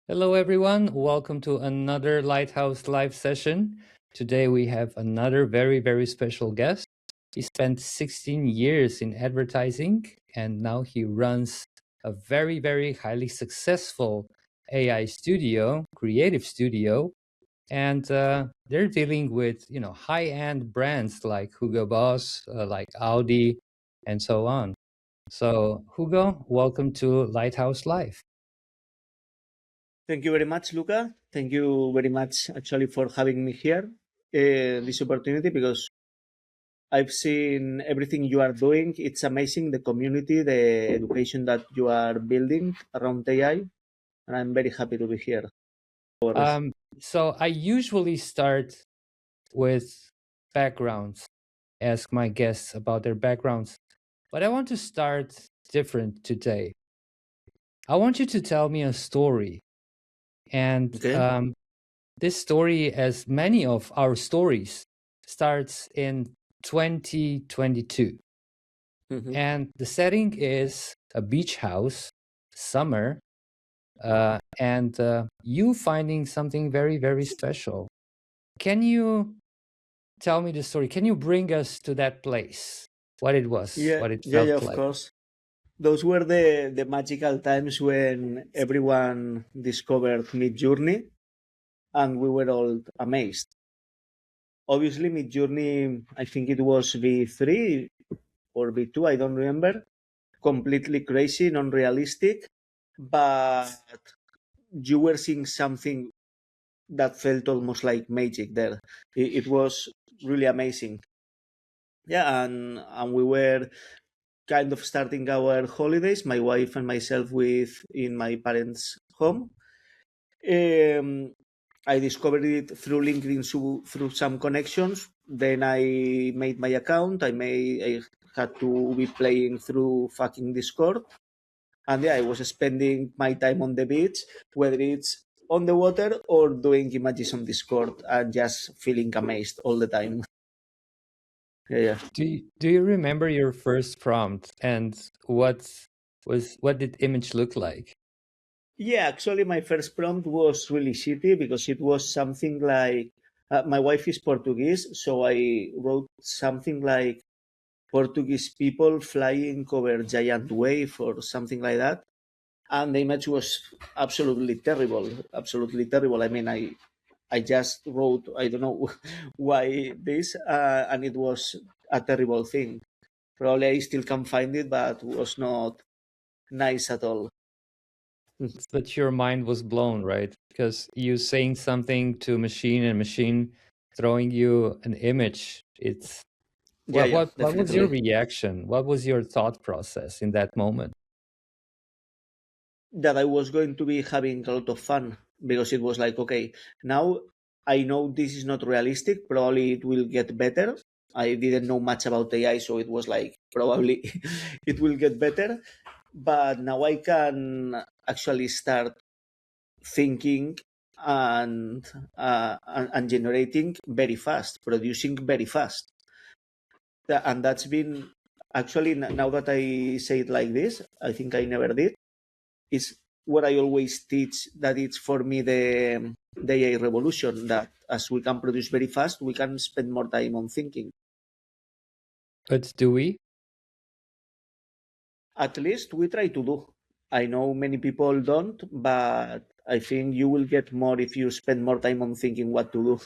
Hello, everyone. Welcome to another Lighthouse live session. Today we have another very special guest. He spent 16 years in advertising and now he runs a very highly successful AI studio, creative studio. And they're dealing with, high-end brands like Hugo Boss, like Audi, and so on. So, Hugo, welcome to Lighthouse Live. Thank you very much, Luca. Thank you very much, actually, for having me here, this opportunity, because I've seen everything you are doing. It's amazing, the community, the education that you are building around AI, and I'm very happy to be here. So I usually start with backgrounds, ask my guests about their backgrounds, but I want to start different today. I want you to tell me a story. And Okay. this story, as many of our stories, starts in 2022. Mhm. And the setting is a beach house, summer, and you finding something very special. Can you tell me the story? Can you bring us to that place? What it was, Yeah, what it yeah, felt of like. course. Those were the magical times when everyone discovered Midjourney, and we were all amazed. Obviously, Midjourney, I think it was V3 or V2, I don't remember. Completely crazy, non-realistic, but you were seeing something that felt almost like magic there. It was really amazing. Yeah, and we were kind of starting our holidays, my wife and myself, with in my parents' home. Um, I discovered it through LinkedIn, through some connections. Then I made my account. I had to be playing through fucking Discord. And yeah, I was spending my time on the beach, whether it's on the water or doing images on Discord and just feeling amazed all the time. Yeah. Do you remember your first prompt and what did image look like? Yeah, actually, my first prompt was really shitty because it was something like my wife is Portuguese, so I wrote something like Portuguese people flying over giant wave or something like that. And the image was absolutely terrible, absolutely terrible. I mean, I just wrote, I don't know why this, and it was a terrible thing. Probably I still can find it, but was not nice at all. That your mind was blown, right? Because you saying something to machine and machine throwing you an image. It's Yeah, yeah, what was your definitely. reaction? What was your thought process in that moment? That I was going to be having a lot of fun because it was like, okay, now I know this is not realistic. Probably it will get better. I didn't know much about AI, so it was like probably it will get better. But now I can actually start thinking and and generating very fast, producing very fast. And that's been actually now that I say it like this, I think I never did. Is what I always teach, that it's for me the AI revolution, that as we can produce very fast, we can spend more time on thinking. But do we? At least we try to do. I know many people don't, but I think you will get more if you spend more time on thinking what to do.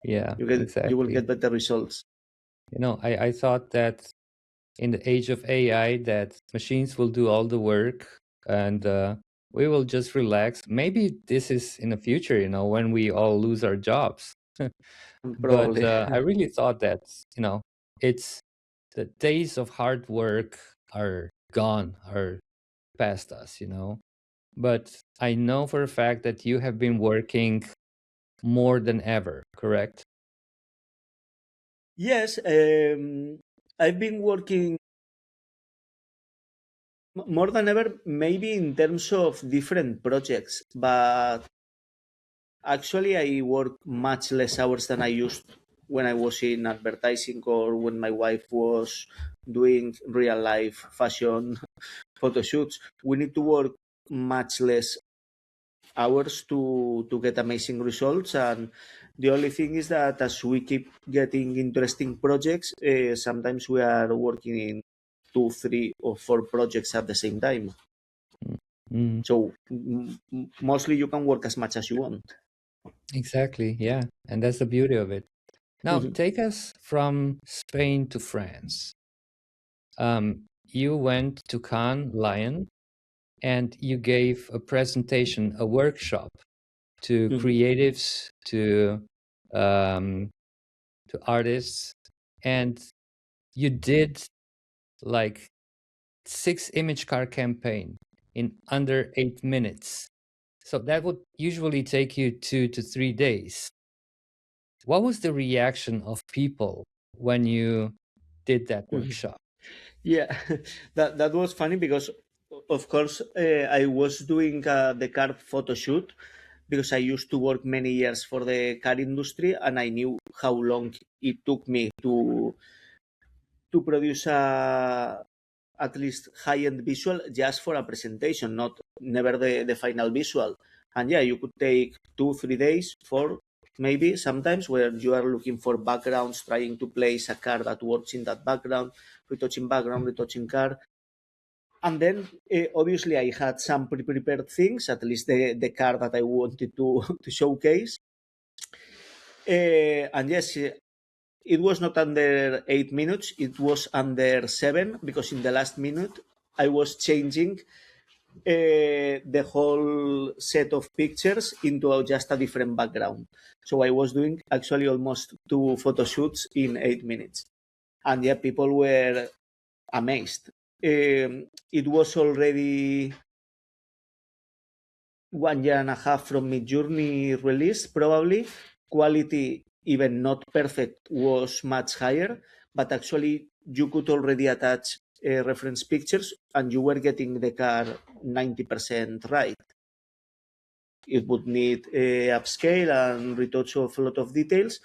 Yeah, You will exactly. get better results. I thought that in the age of AI that machines will do all the work and we will just relax. Maybe this is in the future, when we all lose our jobs. But Probably. I really thought that, it's the days of hard work are gone, are past us. But I know for a fact that you have been working more than ever, correct? Yes, I've been working more than ever, maybe in terms of different projects, but actually, I work much less hours than I used when I was in advertising or when my wife was doing real life fashion photo shoots. We need to work much less hours to get amazing results. And the only thing is that as we keep getting interesting projects, sometimes we are working in 2, 3, or 4 projects at the same time. Mm, So mostly you can work as much as you want. exactly. Yeah. And that's the beauty of it. Now, take us from Spain to France. You went to Cannes Lion and you gave a presentation, a workshop to creatives, um, to artists, and you did like 6 image car campaign in under 8 minutes. So that would usually take you 2 to 3 days. What was the reaction of people when you did that workshop? Yeah, that was funny because, of course, I was doing the car photo shoot because I used to work many years for the car industry, and I knew how long it took me to produce a at least high-end visual just for a presentation, not never the final visual. And yeah, you could take 2, 3 days for maybe sometimes where you are looking for backgrounds, trying to place a car that works in that background, retouching car. And then obviously I had some pre-prepared things, at least the car that I wanted to showcase. And yes, it was not under 8 minutes, it was under 7, because in the last minute I was changing the whole set of pictures into just a different background. So I was doing actually almost 2 photo shoots in 8 minutes. And yeah, people were amazed. It was already 1 year and a half from Midjourney release, probably. Quality, even not perfect, was much higher, but actually you could already attach reference pictures and you were getting the car 90% right. It would need upscale and retouch of a lot of details,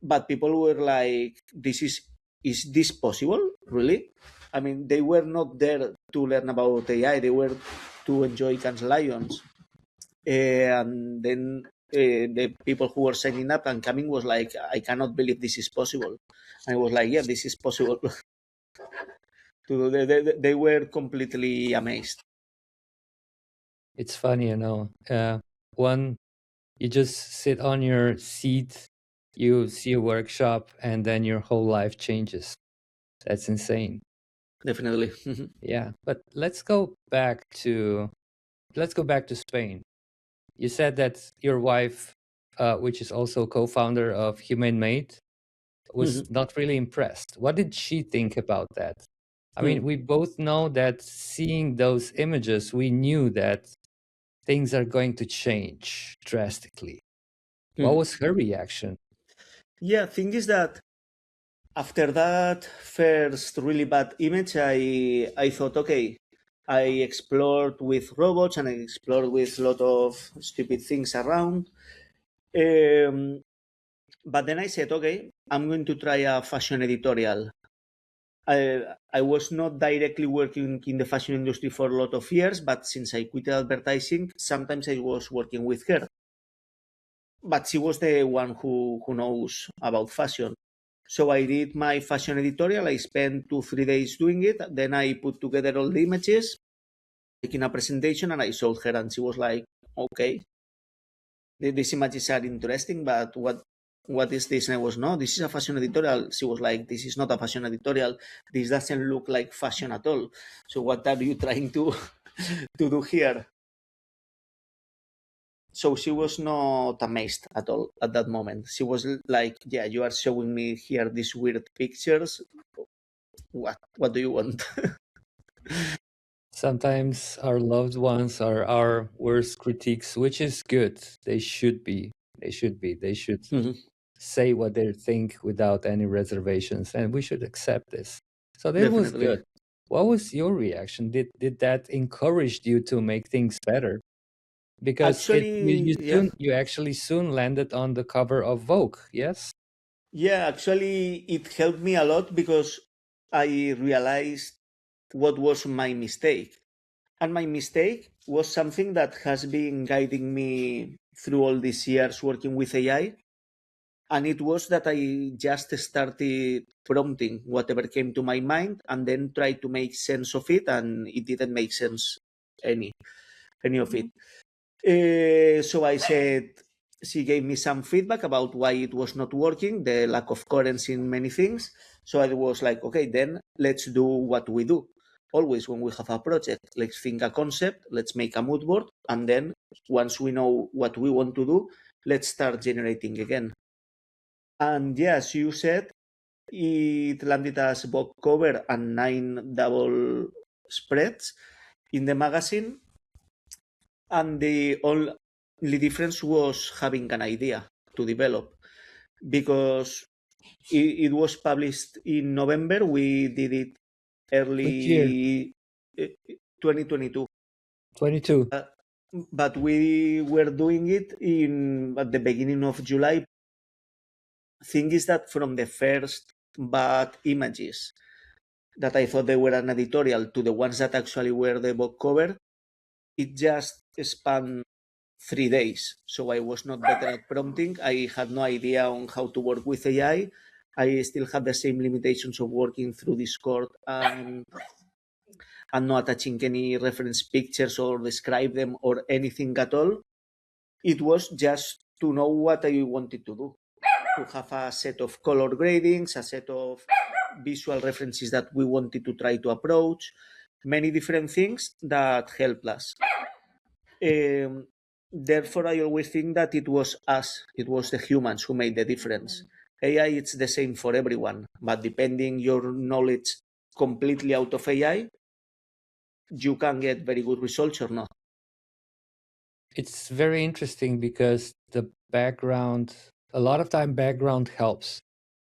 but people were like, is this possible, really? I mean, they were not there to learn about AI, they were to enjoy Cannes Lions. And then the people who were signing up and coming was like, I cannot believe this is possible. And I was like, yeah, this is possible. They were completely amazed. It's funny, one, you just sit on your seat, you see a workshop, and then your whole life changes. That's insane. Definitely. Yeah, but let's go back to Spain. You said that your wife, which is also co-founder of HumAInmade, was not really impressed. What did she think about that? I mean, we both know that seeing those images, we knew that things are going to change drastically. What was her reaction? Yeah, thing is that after that first really bad image, I thought, okay, I explored with robots and I explored with a lot of stupid things around. But then I said, okay, I'm going to try a fashion editorial. I was not directly working in the fashion industry for a lot of years, but since I quit advertising, sometimes I was working with her. But she was the one who knows about fashion. So I did my fashion editorial. I spent 2, 3 days doing it. Then I put together all the images, making a presentation, and I showed her, and she was like, "Okay, these images are interesting, but what is this?" And I was, "No, this is a fashion editorial." She was like, "This is not a fashion editorial. This doesn't look like fashion at all. So what are you trying to to do here?" So she was not amazed at all at that moment. She was like, "Yeah, you are showing me here these weird pictures. What do you want?" Sometimes our loved ones are our worst critiques, which is good. They should be. They should be. They should say what they think without any reservations, and we should accept this. So that was Definitely. good. What was your reaction? Did that encourage you to make things better? Because Actually, yeah. you actually soon landed on the cover of Vogue, yes? Yeah, actually, it helped me a lot because I realized what was my mistake. And my mistake was something that has been guiding me through all these years working with AI. And it was that I just started prompting whatever came to my mind and then tried to make sense of it, and it didn't make sense any of it. So I said, she gave me some feedback about why it was not working, the lack of coherence in many things. So I was like, okay, then let's do what we do. Always when we have a project, let's think a concept, let's make a mood board, and then once we know what we want to do, let's start generating again. And yeah, as you said, it landed as Vogue cover and 9 double spreads in the magazine. And the only difference was having an idea to develop, because it was published in November. We did it Which year? early 2022. 22. But we were doing it at the beginning of July. Thing is that from the first bad images that I thought they were an editorial to the ones that actually were the book cover, it just spanned 3 days. So I was not better at prompting. I had no idea on how to work with AI. I still had the same limitations of working through Discord and not attaching any reference pictures or describe them or anything at all. It was just to know what I wanted to do, to have a set of color gradings, a set of visual references that we wanted to try to approach, many different things that helped us. Therefore, I always think that it was us, it was the humans who made the difference. AI, it's the same for everyone, but depending your knowledge completely out of AI, you can get very good results or not. It's very interesting because the background, a lot of time background helps.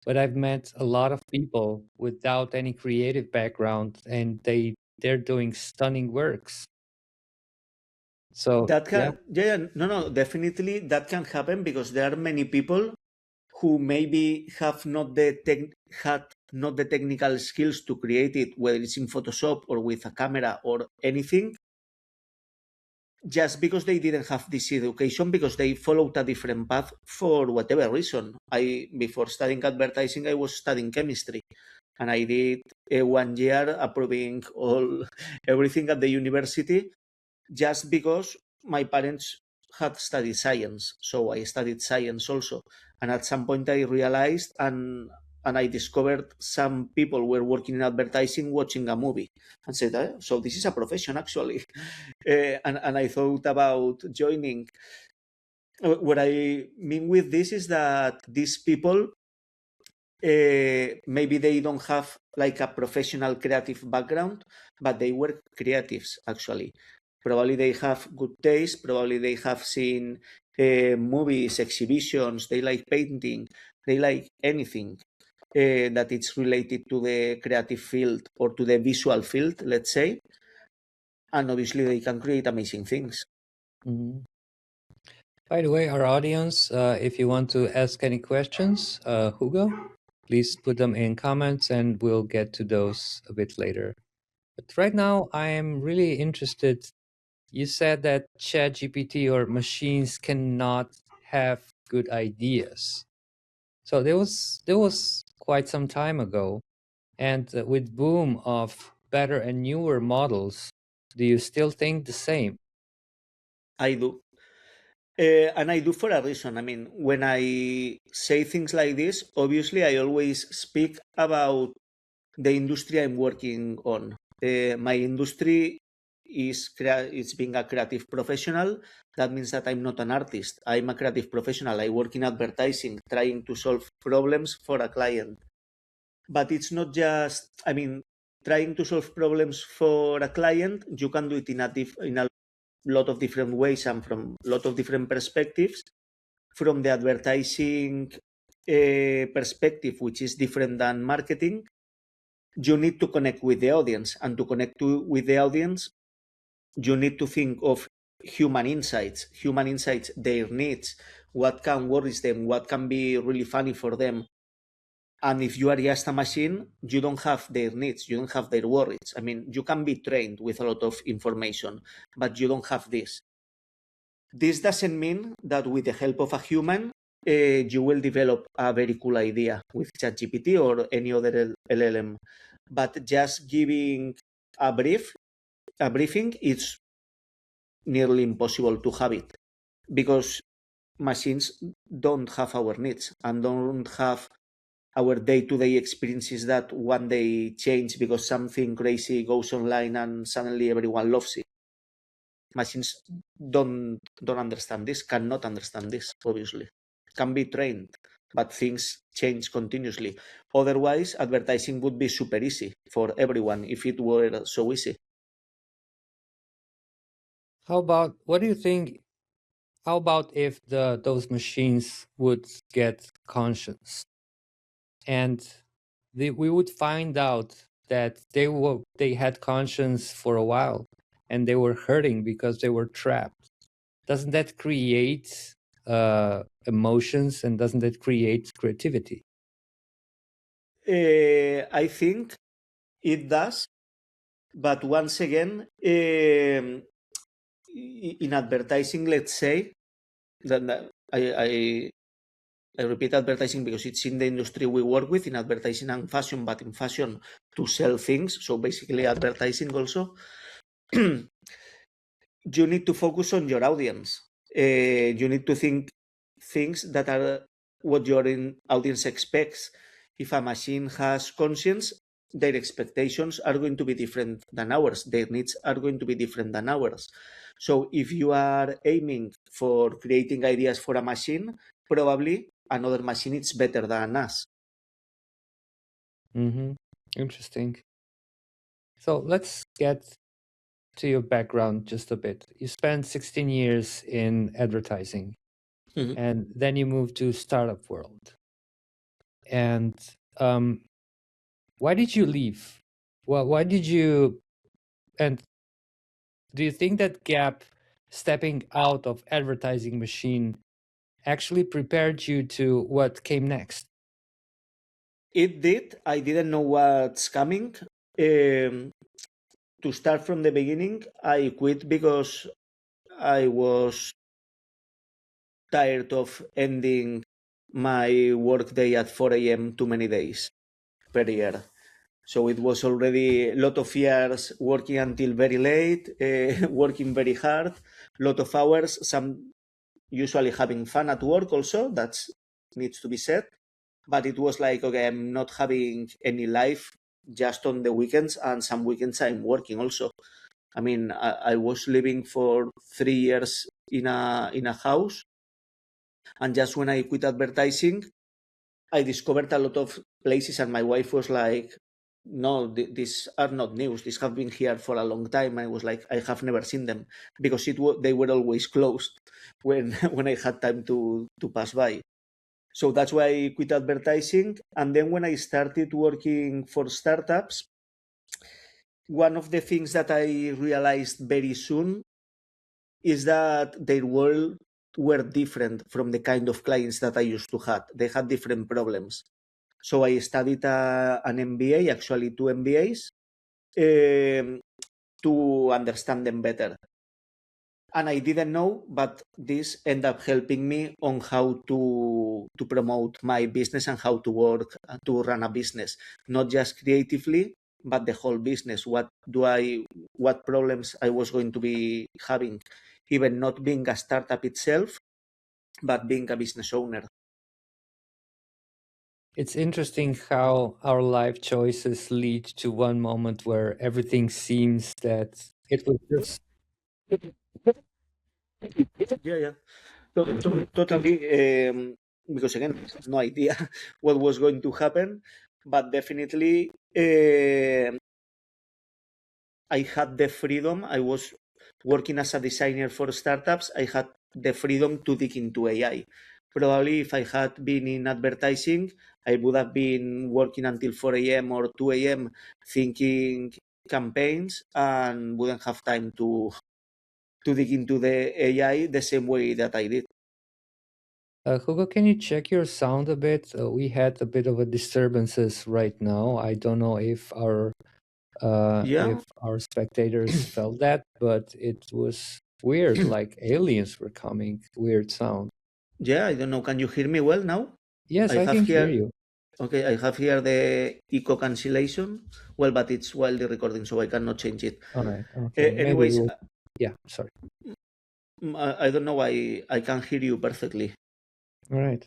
But I've met a lot of people without any creative background and they're doing stunning works. So That yeah, can, yeah, no, definitely that can happen, because there are many people who maybe have not had not the technical skills to create it, whether it's in Photoshop or with a camera or anything, just because they didn't have this education, because they followed a different path for whatever reason. Before studying advertising, I was studying chemistry, and I did 1 year approving everything at the university, just because my parents had studied science. So I studied science also. And at some point I realized and I discovered some people were working in advertising watching a movie and said, so this is a profession actually. And I thought about joining. What I mean with this is that these people, maybe they don't have like a professional creative background, but they were creatives actually. Probably they have good taste, probably they have seen movies, exhibitions, they like painting, they like anything that it's related to the creative field or to the visual field, let's say. And obviously they can create amazing things. mhm. By the way, our audience, if you want to ask any questions, Hugo, please put them in comments and we'll get to those a bit later. But right now, I am really interested. You said that ChatGPT or machines cannot have good ideas. So there was quite some time ago, and with boom of better and newer models, do you still think the same? I do. And I do for a reason. I mean, when I say things like this, obviously I always speak about the industry I'm working on. My industry is being a creative professional. That means that I'm not an artist. I'm a creative professional. I work in advertising, trying to solve problems for a client. But it's not just, I mean, trying to solve problems for a client. You can do it in a lot of different ways and from a lot of different perspectives. From the advertising perspective, which is different than marketing, you need to connect with the audience. And to connect with the audience, you need to think of human insights, their needs, what can worry them, what can be really funny for them. And if you are just a machine, you don't have their needs, you don't have their worries. I mean, you can be trained with a lot of information, but you don't have this. This doesn't mean that with the help of a human, you will develop a very cool idea with ChatGPT or any other LLM. But just giving a briefing, it's nearly impossible to have it because machines don't have our needs and don't have our day-to-day experiences that one day change because something crazy goes online and suddenly everyone loves it. Machines don't understand this, cannot understand this, obviously. Can be trained, but things change continuously. Otherwise, advertising would be super easy for everyone if it were so easy. How about what do you think? How about if those machines would get conscience and we would find out that they had conscience for a while and they were hurting because they were trapped? Doesn't that create emotions and doesn't that create creativity? I think it does, but once again, in advertising, let's say that I repeat advertising because it's in the industry we work with, in advertising and fashion, but in fashion to sell things. So basically, advertising also. You need to focus on your audience. You need to think things that are what your audience expects. If a machine has conscience, their expectations are going to be different than ours. Their needs are going to be different than ours. So if you are aiming for creating ideas for a machine, probably another machine is better than us. Mm-hmm. Interesting. So let's get to your background just a bit. You spent 16 years in advertising, Mhm. and then you moved to startup world. And why did you leave? Well, why did you? And do you think that gap, stepping out of advertising machine, actually prepared you to what came next? It did. I didn't know what's coming. Um, to start from the beginning, I quit because I was tired of ending my workday at 4 a.m. too many days per year. So it was already a lot of years working until very late, working very hard, lot of hours, some usually having fun at work also, that needs to be said. But it was like, okay, I'm not having any life just on the weekends, and some weekends I'm working also. I mean, I was living for 3 years in a house, and just when I quit advertising, I discovered a lot of places, and my wife was like, "No, these are not news. These have been here for a long time." I was like, "I have never seen them because they were always closed when when I had time to pass by." So that's why I quit advertising. And then when I started working for startups, one of the things that I realized very soon is that their world were different from the kind of clients that I used to have. They had different problems. So I studied an MBA, actually two MBAs, to understand them better. And I didn't know, but this ended up helping me on how to promote my business and how to work to run a business, not just creatively, but the whole business. What problems I was going to be having, even not being a startup itself, but being a business owner. It's interesting how our life choices lead to one moment where everything seems that it was just. Yeah, yeah. Totally. Because again, no idea what was going to happen, but definitely I had the freedom. I was working as a designer for startups. I had the freedom to dig into AI. Probably if I had been in advertising, I would have been working until 4 a.m. or 2 a.m. thinking campaigns and wouldn't have time to dig into the AI the same way that I did. Hugo, can you check your sound a bit? We had a bit of a disturbances right now. I don't know Yeah, if our spectators felt that, but it was weird, like aliens were coming. Weird sound. yeah. I don't know. Can you hear me well now? Yes, I I have can hear here. you. Okay, I have here the echo cancellation. Well, but it's while the recording, so I cannot change it. All right. Okay. Maybe Anyways, we'll. Yeah. Sorry. I don't know why I can hear you perfectly. All right.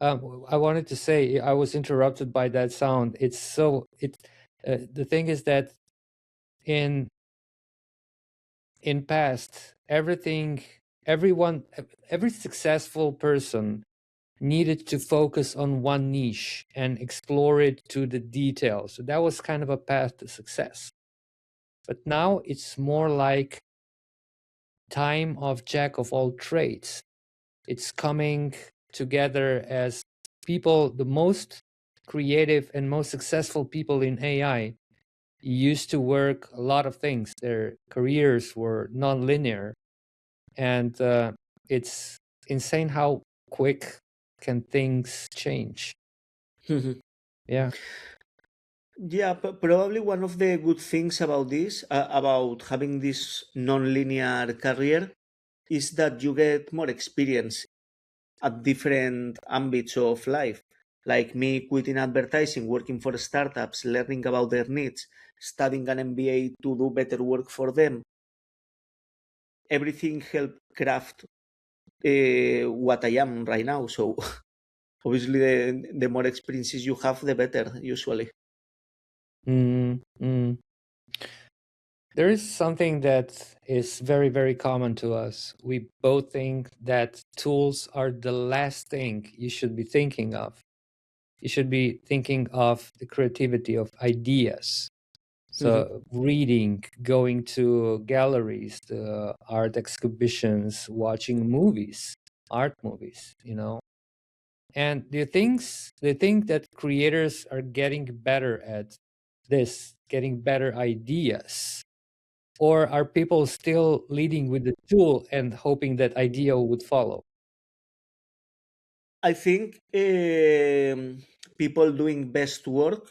I wanted to say I was interrupted by that sound. It's so it. The thing is that in past everything, every successful person needed to focus on one niche and explore it to the details. So that was kind of a path to success. But now it's more like time of jack of all trades. It's coming together as people, the most creative and most successful people in AI used to work a lot of things. Their careers were non-linear, and it's insane how quick can things change. Yeah. Yeah, probably one of the good things about this, about having this non-linear career, is that you get more experience at different ambits of life. Like me quitting advertising, working for startups, learning about their needs, studying an MBA to do better work for them. Everything helped craft what I am right now. So obviously, the more experiences you have, the better, usually. Mm, mm. There is something that is very, very common to us. We both think that tools are the last thing you should be thinking of. You should be thinking of the creativity of ideas. So, reading, going to galleries, the art exhibitions, watching movies, art movies, And do you think that creators are getting better at this, getting better ideas? Or are people still leading with the tool and hoping that idea would follow? I think people doing best work,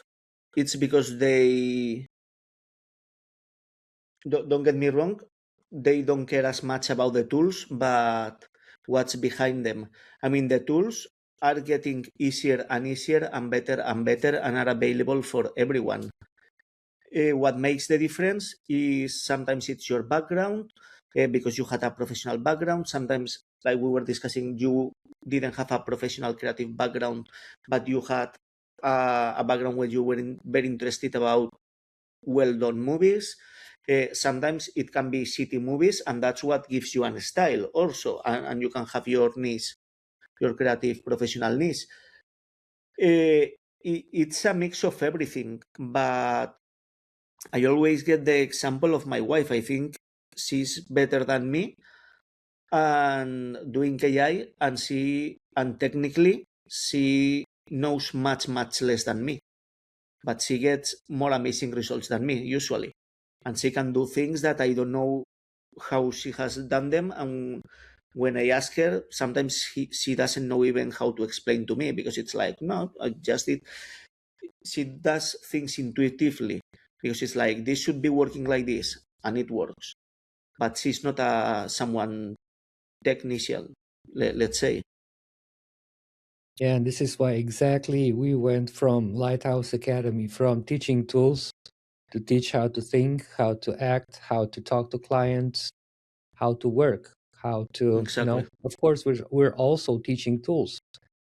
it's because they don't get me wrong, they don't care as much about the tools, but what's behind them. I mean, the tools are getting easier and easier and better and are available for everyone. What makes the difference is sometimes it's your background, because you had a professional background. Sometimes, like we were discussing, you didn't have a professional creative background, but you had a background where you were very interested about well done movies. Sometimes it can be city movies, and that's what gives you a style also, and you can have your niche, your creative professional niche. It's a mix of everything, but I always get the example of my wife. I think she's better than me and doing AI, and technically she knows much less than me, but she gets more amazing results than me usually, and she can do things that I don't know how she has done them. And when I ask her, sometimes she doesn't know even how to explain to me, because it's like, no, I just did. She does things intuitively, because it's like, this should be working like this, and it works. But she's not a someone technician, let's say. Yeah, and this is why exactly we went from Lighthouse Academy, from teaching tools to teach how to think, how to act, how to talk to clients, how to work, how to, Exactly. of course, we're also teaching tools,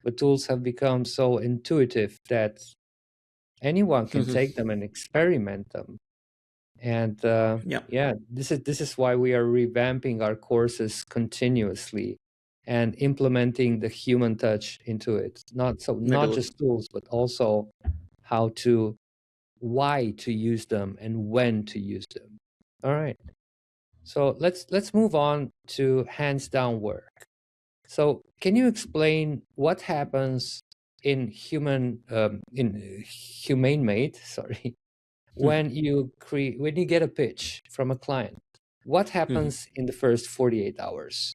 but tools have become so intuitive that anyone can take them and experiment them. And Yeah, yeah, this is why we are revamping our courses continuously and implementing the human touch into it. very Not good. just tools, but also how to why to use them and when to use them. All right. So let's move on to hands down work. So can you explain what happens in HumAInmade, sorry, when you get a pitch from a client? What happens in the first 48 hours?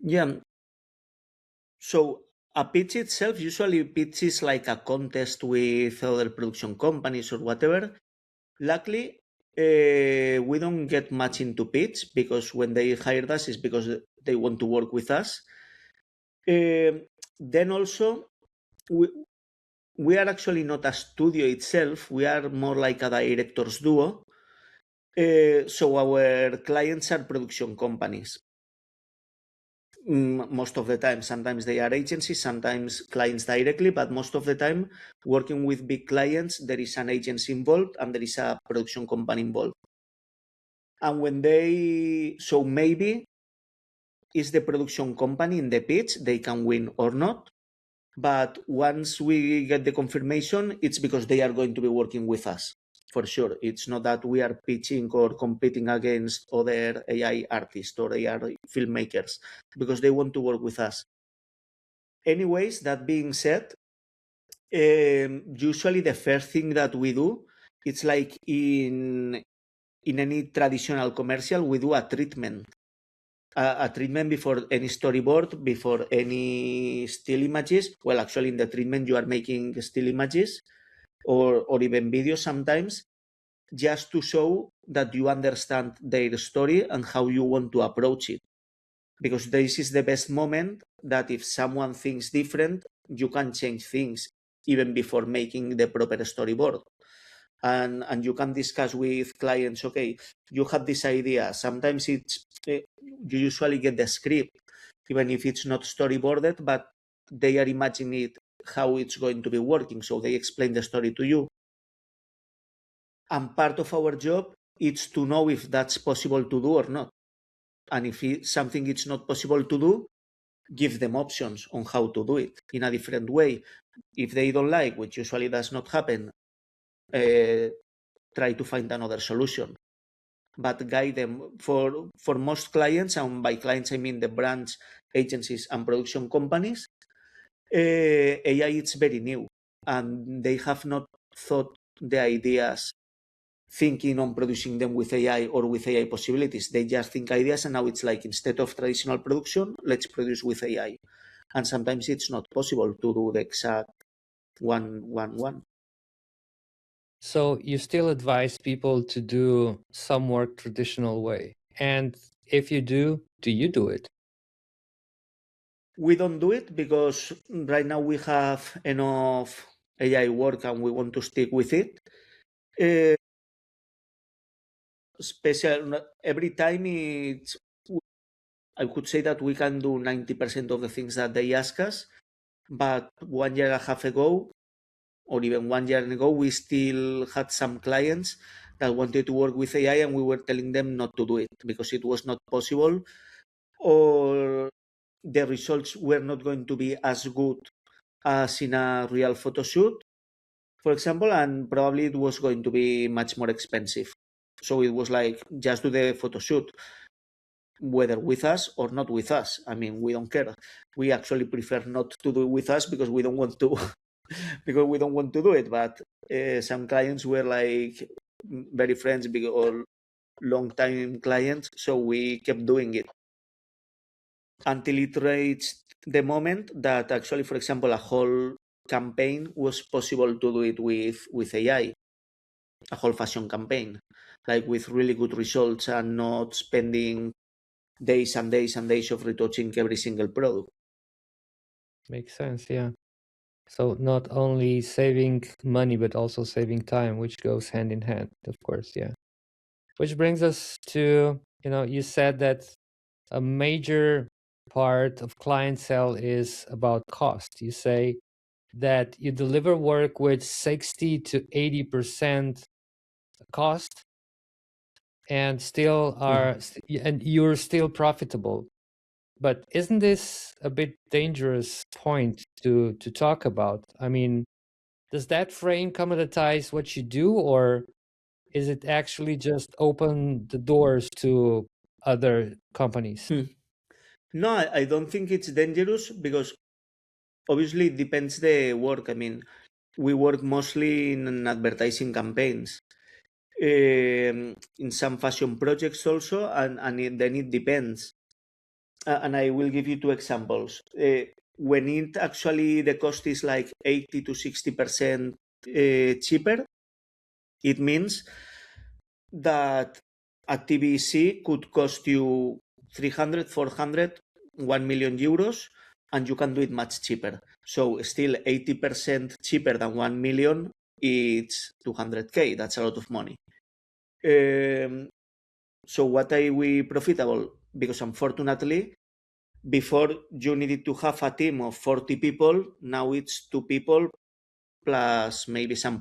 Yeah, So a pitch itself, usually pitch is like a contest with other production companies or whatever. Luckily, we don't get much into pitch because when they hired us is because they want to work with us. Then also, we, we are actually not a studio itself. We are more like a director's duo. So our clients are production companies. Most of the time. Sometimes they are agencies, sometimes clients directly, but most of the time, working with big clients, there is an agency involved and there is a production company involved. And so maybe is the production company in the pitch, they can win or not. But once we get the confirmation, it's because they are going to be working with us. For sure. It's not that we are pitching or competing against other AI artists or AI filmmakers, because they want to work with us. Anyways, that being said, usually the first thing that we do, it's like in any traditional commercial, we do a treatment. A treatment before any storyboard, before any still images. Well, actually, in the treatment, you are making still images or even videos sometimes, just to show that you understand their story and how you want to approach it. Because this is the best moment that if someone thinks different, you can change things even before making the proper storyboard. And you can discuss with clients, okay, you have this idea. Sometimes it's you usually get the script, even if it's not storyboarded, but they are imagining it how it's going to be working. So they explain the story to you. And part of our job is to know if that's possible to do or not. And if something is not possible to do, give them options on how to do it in a different way. If they don't like, which usually does not happen, try to find another solution. But guide them. For most clients, and by clients I mean the brands, agencies, and production companies, AI is very new, and they have not thought the ideas thinking on producing them with AI or with AI possibilities. They just think ideas, and now it's like, instead of traditional production, let's produce with AI. And sometimes it's not possible to do the exact one. So you still advise people to do some work traditional way. And if you do you do it? We don't do it because right now we have enough AI work and we want to stick with it. Every time I could say that we can do 90% of the things that they ask us, but 1 year and a half ago, or even 1 year ago, we still had some clients that wanted to work with AI and we were telling them not to do it because it was not possible, or the results were not going to be as good as in a real photo shoot, for example, and probably it was going to be much more expensive. So it was like, just do the photo shoot, whether with us or not with us. I mean, we don't care. We actually prefer not to do it with us because we don't want to because we don't want to do it. But some clients were like very friends or long time clients, so we kept doing it until it reached the moment that actually, for example, a whole campaign was possible to do it with AI, a whole fashion campaign, like with really good results and not spending days and days and days of retouching every single product. Makes sense, yeah. So not only saving money, but also saving time, which goes hand in hand, of course, yeah. Which brings us to, you said that a major part of clientele is about cost. You say that you deliver work with 60 to 80% cost and still are, and you're still profitable. But isn't this a bit dangerous point to talk about? I mean, does that frame commoditize what you do, or is it actually just open the doors to other companies? No, I don't think it's dangerous because obviously it depends the work. I mean, we work mostly in advertising campaigns, in some fashion projects also, and then it depends. And I will give you two examples. when it actually the cost is like 80 to 60% cheaper, it means that a TVC could cost you 300, 400, 1 million euros, and you can do it much cheaper. So still 80% cheaper than 1 million, it's 200k. That's a lot of money. So what are we profitable? Because unfortunately, before you needed to have a team of 40 people, now it's 2 people plus maybe some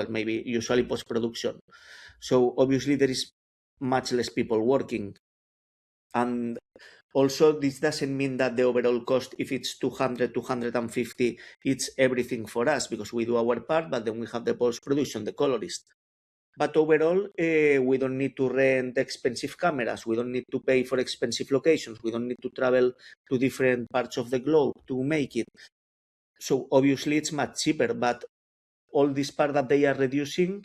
maybe usually post-production. So obviously there is much less people working. And also this doesn't mean that the overall cost, if it's 200, 250, it's everything for us, because we do our part, but then we have the post-production, the colorist. But overall, we don't need to rent expensive cameras. We don't need to pay for expensive locations. We don't need to travel to different parts of the globe to make it. So obviously it's much cheaper, but all this part that they are reducing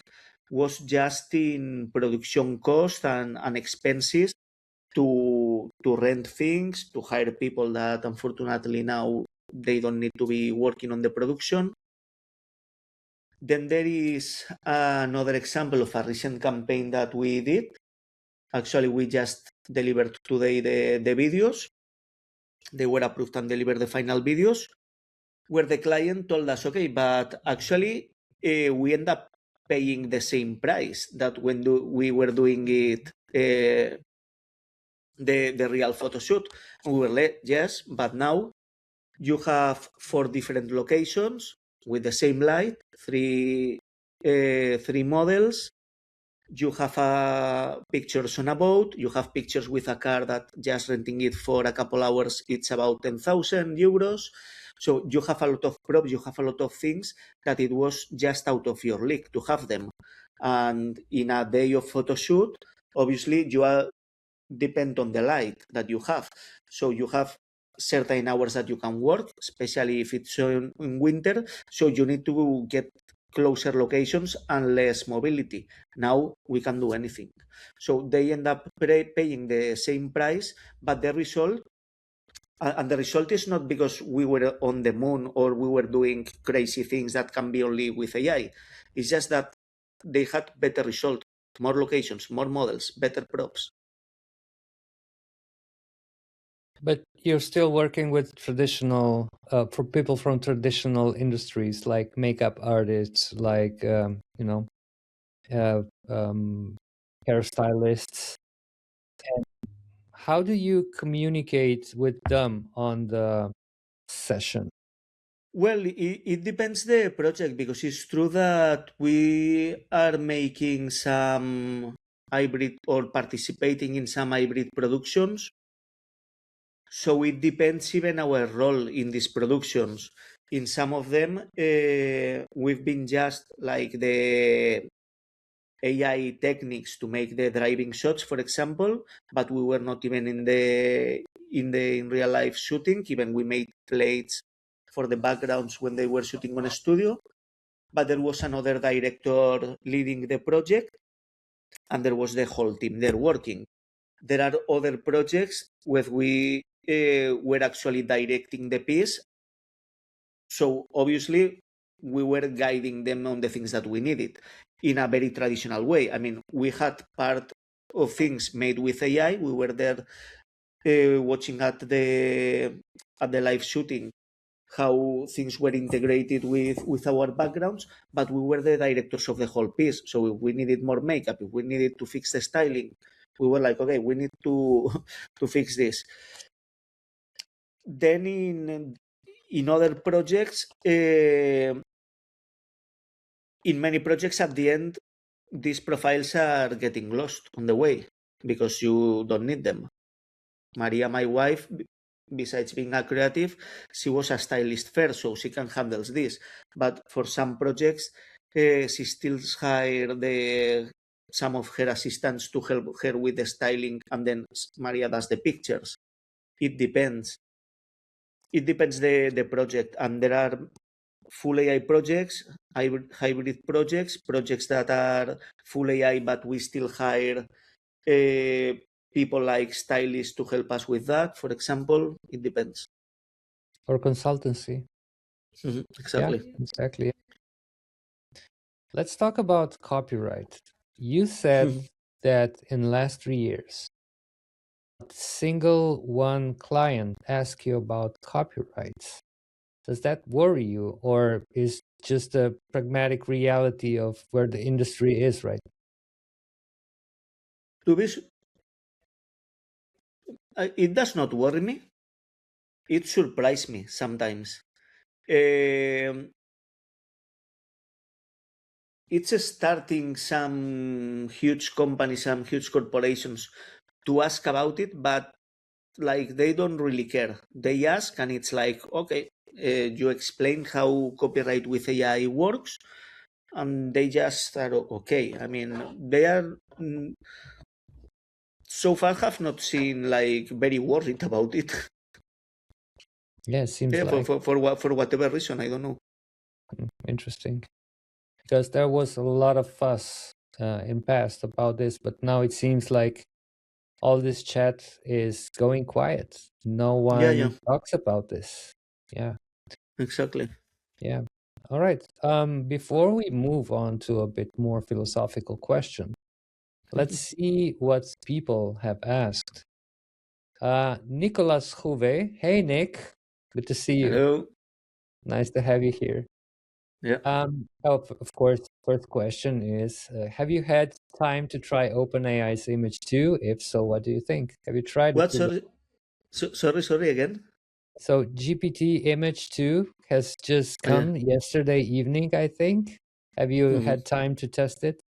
was just in production cost and expenses to rent things, to hire people that unfortunately now they don't need to be working on the production. Then there is another example of a recent campaign that we did. Actually, we just delivered today the videos. They were approved and delivered the final videos, where the client told us, okay, but actually we end up paying the same price that when we were doing it, the real photo shoot. And we were like, yes, but now you have 4 different locations with the same light, three models. You have pictures on a boat. You have pictures with a car that just renting it for a couple hours, it's about 10,000 euros. So you have a lot of props, you have a lot of things that it was just out of your league to have them. And in a day of photo shoot, obviously you are depend on the light that you have. So you have certain hours that you can work, especially if it's in winter. So you need to get closer locations and less mobility. Now we can do anything. So they end up paying the same price, but the result, and the result is not because we were on the moon or we were doing crazy things that can be only with AI. It's just that they had better result, more locations, more models, better props. But you're still working with traditional, for people from traditional industries like makeup artists, like hairstylists. And how do you communicate with them on the session? Well, it depends the project, because it's true that we are making some hybrid or participating in some hybrid productions. So it depends even our role in these productions. In some of them, we've been just like the AI techniques to make the driving shots, for example, but we were not even in real life shooting. Even we made plates for the backgrounds when they were shooting on a studio. But there was another director leading the project, and there was the whole team there working. There are other projects where we were actually directing the piece. So obviously we were guiding them on the things that we needed in a very traditional way. I mean, we had part of things made with AI. We were there watching at the live shooting how things were integrated with our backgrounds, but we were the directors of the whole piece. So if we needed more makeup, if we needed to fix the styling, we were like, okay, we need to to fix this. Then in other projects, in many projects at the end, these profiles are getting lost on the way because you don't need them. Maria, my wife, besides being a creative, she was a stylist first, so she can handle this. But for some projects, she still hire some of her assistants to help her with the styling, and then Maria does the pictures. It depends. It depends the project, and there are full AI projects, hybrid projects, projects that are full AI, but we still hire people like stylists to help us with that, for example. It depends. or consultancy. Yeah, Exactly. exactly. Let's talk about copyright. You said that in last 3 years, single one client asked you about copyrights. Does that worry you, or is just a pragmatic reality of where the industry is right To be, it does not worry me. It surprises me sometimes. Um, it's starting some huge companies, some huge corporations to ask about it, but like they don't really care. They ask, and it's like, okay, you explain how copyright with AI works, and they just are okay. I mean, they are so far have not seen like very worried about it. Yeah, it seems Yeah, like. for whatever reason, I don't know. Interesting. Because there was a lot of fuss in past about this, but now it seems like all this chat is going quiet. No Yeah, yeah, one talks about this. Yeah, exactly. yeah. All right. Before we move on to a bit more philosophical question, let's see what people have asked. Nicolas Jouve. Hey, Nick. Good to see you. Hello. Nice to have you here. Yeah. Of course, first question is, have you had time to try OpenAI's image too? If so, what do you think? Have you tried it What? with it? Sorry. Sorry again. So GPT image 2 has just Oh, yeah. come yesterday evening, I think. Have you Mhm. had time to test it?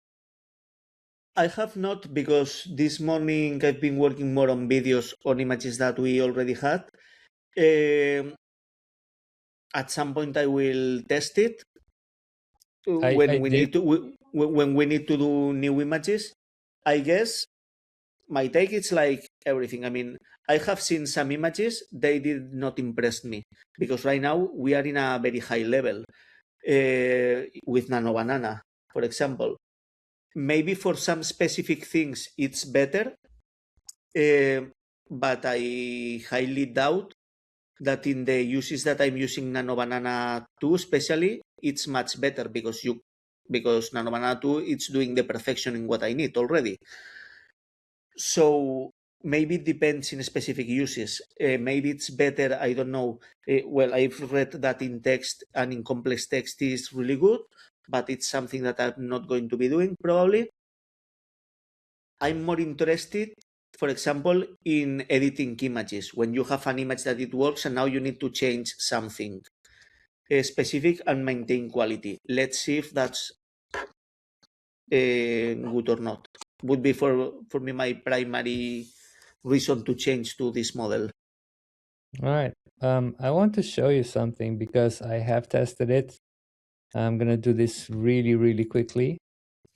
I have not because this morning I've been working more on videos on images that we already had. Um, at some point, I will test it I when we did. need to when we need to do new images. I guess my take is like everything. I mean, I have seen some images; they did not impress me because right now we are in a very high level with Nano Banana, for example. Maybe for some specific things it's better, but I highly doubt that in the uses that I'm using Nano Banana 2 especially, it's much better because Nano Banana 2 it's doing the perfection in what I need already. So maybe it depends in specific uses. Maybe it's better, I don't know. Well, I've read that in text and in complex text is really good, but it's something that I'm not going to be doing probably. I'm more interested, for example, in editing images. When you have an image that it works and now you need to change something specific and maintain quality. Let's see if that's good or not. Would be for me my primary reason to change to this model. All right. I want to show you something because I have tested it. I'm gonna do this really, really quickly.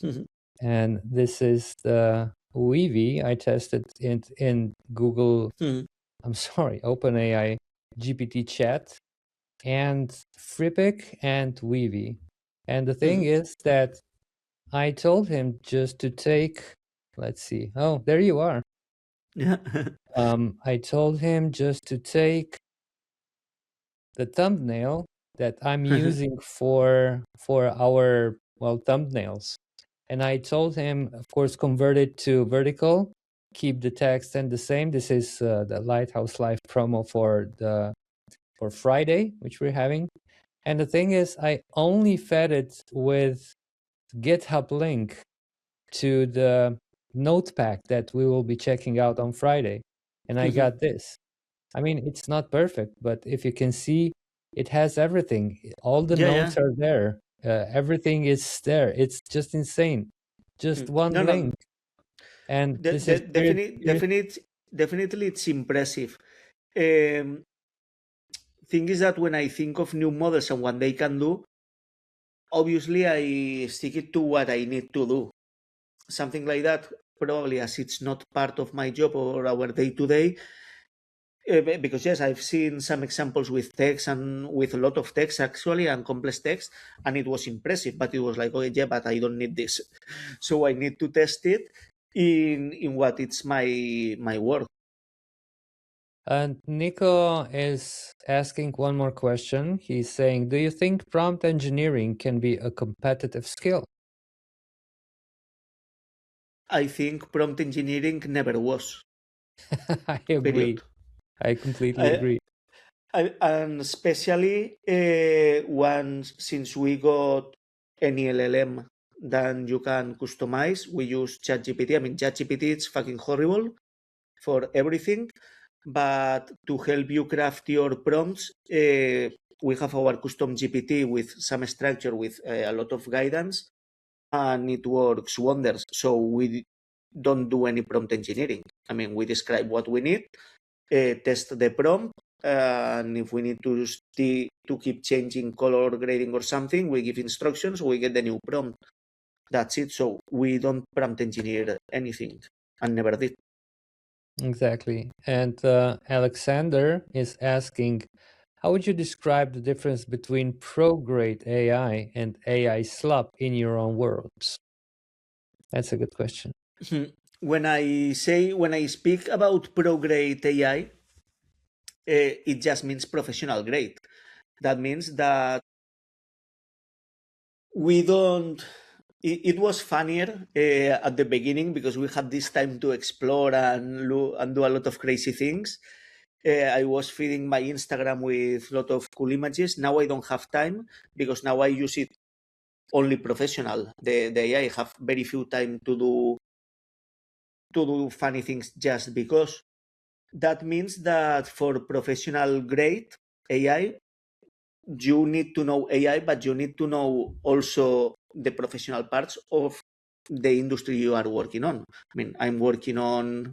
Mhm. And this is the Weavy. I tested it in Google, Mhm. I'm sorry, OpenAI GPT chat and Fripic and Weavy. And the thing Mhm. is that I told him just to take, let's see. Oh, there you are. Yeah. I told him just to take the thumbnail that I'm using for our, well, thumbnails. And I told him, of course, convert it to vertical, keep the text and the same. This is the Lighthouse Live promo for Friday, which we're having. And the thing is, I only fed it with GitHub link to the notepad that we will be checking out on Friday. And I Mhm. got this. I mean, it's not perfect, but if you can see, it has everything. All the Yeah, yeah. notes are there. Everything is there. It's just insane. Just one No, no. link. And this is Definitely, it's impressive. Um, thing is that when I think of new models and what they can do, obviously I stick it to what I need to do. Something like that, probably as it's not part of my job or our day to day. Because yes, I've seen some examples with text and with a lot of text actually and complex text, and it was impressive. But it was like, okay, yeah, but I don't need this, so I need to test it in what it's my work. And Nico is asking one more question. He's saying, do you think prompt engineering can be a competitive skill? I think prompt engineering never was. I agree. Period. I completely I, agree. and especially once since we got any LLM that you can customize, we use ChatGPT. I mean, ChatGPT is fucking horrible for everything, but to help you craft your prompts, we have our custom GPT with some structure, with a lot of guidance, and it works wonders. So we don't do any prompt engineering. I mean, we describe what we need, test the prompt, and if we need to keep changing color grading or something, we give instructions, we get the new prompt. That's it. So we don't prompt engineer anything, and never did. Exactly. And Alexander is asking, how would you describe the difference between pro-grade AI and AI slop in your own words? That's a good question. When I speak about pro grade AI, it just means professional grade. That means that we don't. It was funnier at the beginning because we had this time to explore and do a lot of crazy things. I was feeding my Instagram with a lot of cool images. Now I don't have time because now I use it only professional. The AI have very few time to do funny things just because. That means that for professional grade AI, you need to know AI, but you need to know also the professional parts of the industry you are working on. I mean, I'm working on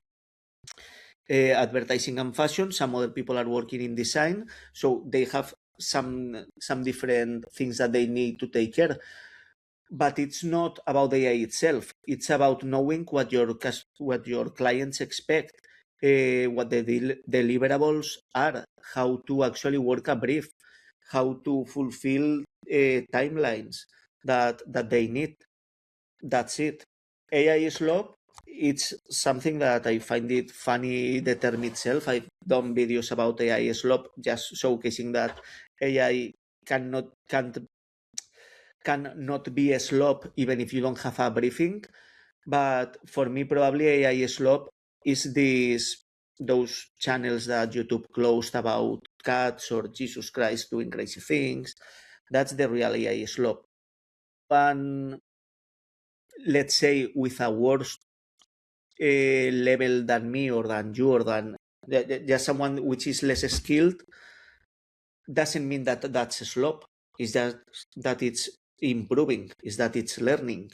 advertising and fashion. Some other people are working in design, so they have some different things that they need to take care. But it's not about the AI itself. It's about knowing what your clients expect, what the deliverables are, how to actually work a brief, how to fulfill timelines that they need. That's it. AI Slop, it's something that I find it funny the term itself. I've done videos about AI Slop just showcasing that AI cannot be a slop even if you don't have a briefing. But for me, probably AI Slop is those channels that YouTube closed about cats or Jesus Christ doing crazy things. That's the real AI Slop. And let's say with a worse level than me or than you or than just someone which is less skilled, doesn't mean that that's a slop. It's just that it's improving, is that it's learning.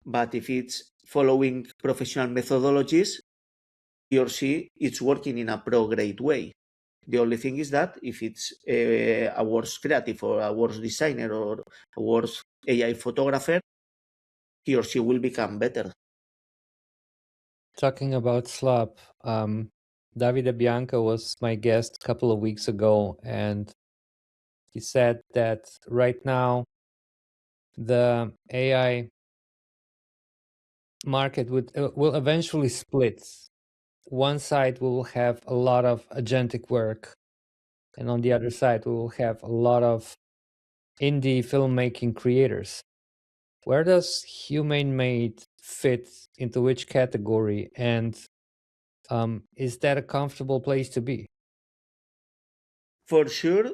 But if it's following professional methodologies, he or she it's working in a pro grade way. The only thing is that if it's a worse creative or a worse designer or a worse AI photographer, he or she will become better. Talking about slop, Davide Bianca was my guest a couple of weeks ago, and he said that right now the AI market will eventually split. One side we will have a lot of agentic work, and on the other side we will have a lot of indie filmmaking creators. Where does HumAInmade fit into which category, and is that a comfortable place to be? For sure,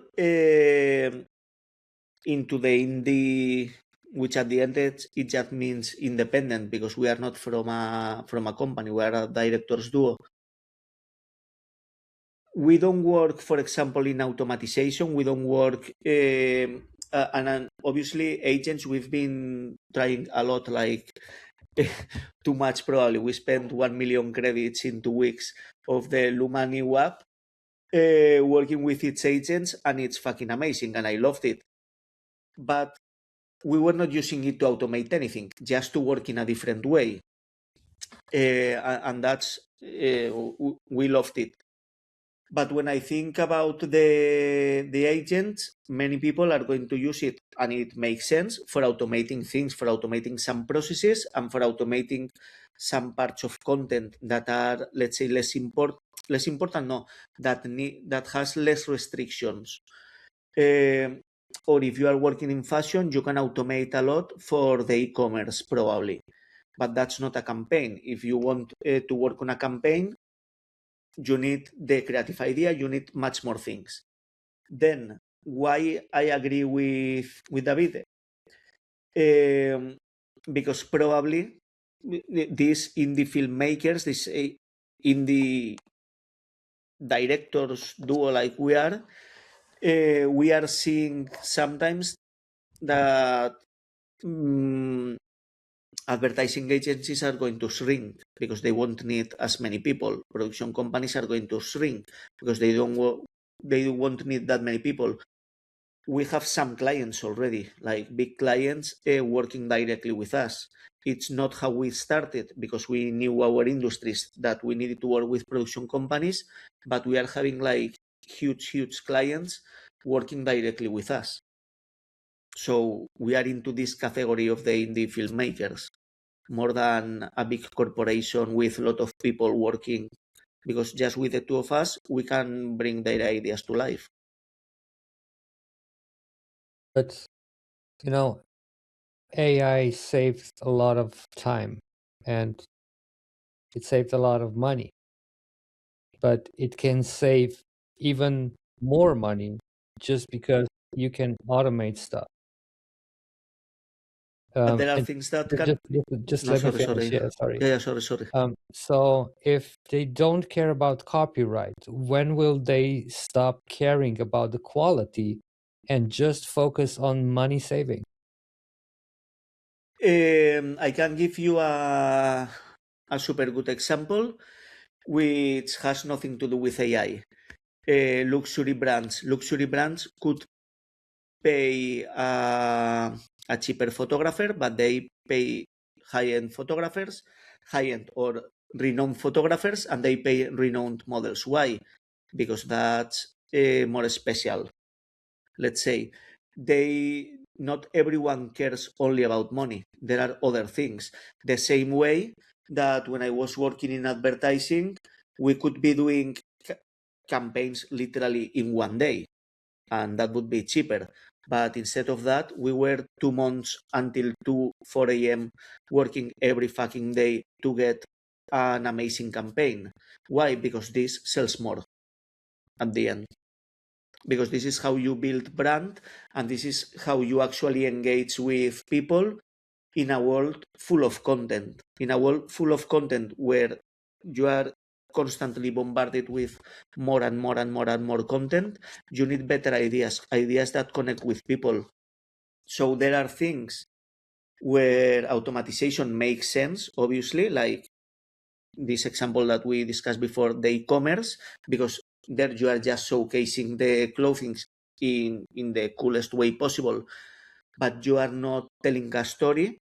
into the indie, which at the end it just means independent because we are not from a company. We are a directors duo. We don't work, for example, in automatization. We don't work, and obviously agents. We've been trying a lot, like too much probably. We spent 1 million credits in 2 weeks of the Luma new app, working with its agents, and it's fucking amazing, and I loved it. But we were not using it to automate anything, just to work in a different way. And that's, we loved it. But when I think about the agents, many people are going to use it, and it makes sense for automating things, for automating some processes, and for automating some parts of content that are, let's say, less important, no, that has less restrictions. Or if you are working in fashion, you can automate a lot for the e-commerce probably, but that's not a campaign. If you want to work on a campaign, you need the creative idea, you need much more things. Then why I agree with David? Because probably these indie filmmakers, these indie directors duo like we are seeing sometimes that advertising agencies are going to shrink because they won't need as many people. Production companies are going to shrink because they won't need that many people. We have some clients already, like big clients working directly with us. It's not how we started because we knew our industries that we needed to work with production companies, but we are having like huge clients working directly with us. So we are into this category of the indie filmmakers more than a big corporation with a lot of people working, because just with the two of us, we can bring their ideas to life. But, AI saved a lot of time and it saved a lot of money, but it can save even more money just because you can automate stuff. But there are And things that just, can... just No, let me sorry, finish. sorry. Yeah, sorry. Yeah, sorry. So if they don't care about copyright, when will they stop caring about the quality and just focus on money saving? I can give you a super good example which has nothing to do with AI. Luxury brands could pay a cheaper photographer, but they pay high-end photographers, high-end or renowned photographers, and they pay renowned models. Why? Because that's more special. Let's say not everyone cares only about money. There are other things. The same way that when I was working in advertising, we could be doing campaigns literally in one day, and that would be cheaper. But instead of that, we were 2 months until 4 a.m. working every fucking day to get an amazing campaign. Why? Because this sells more at the end. Because this is how you build brand, and this is how you actually engage with people in a world full of content. In a world full of content where you are constantly bombarded with more and more and more and more content, you need better ideas that connect with people. So there are things where automatization makes sense, obviously, like this example that we discussed before, the e-commerce, because there you are just showcasing the clothing in the coolest way possible, but you are not telling a story.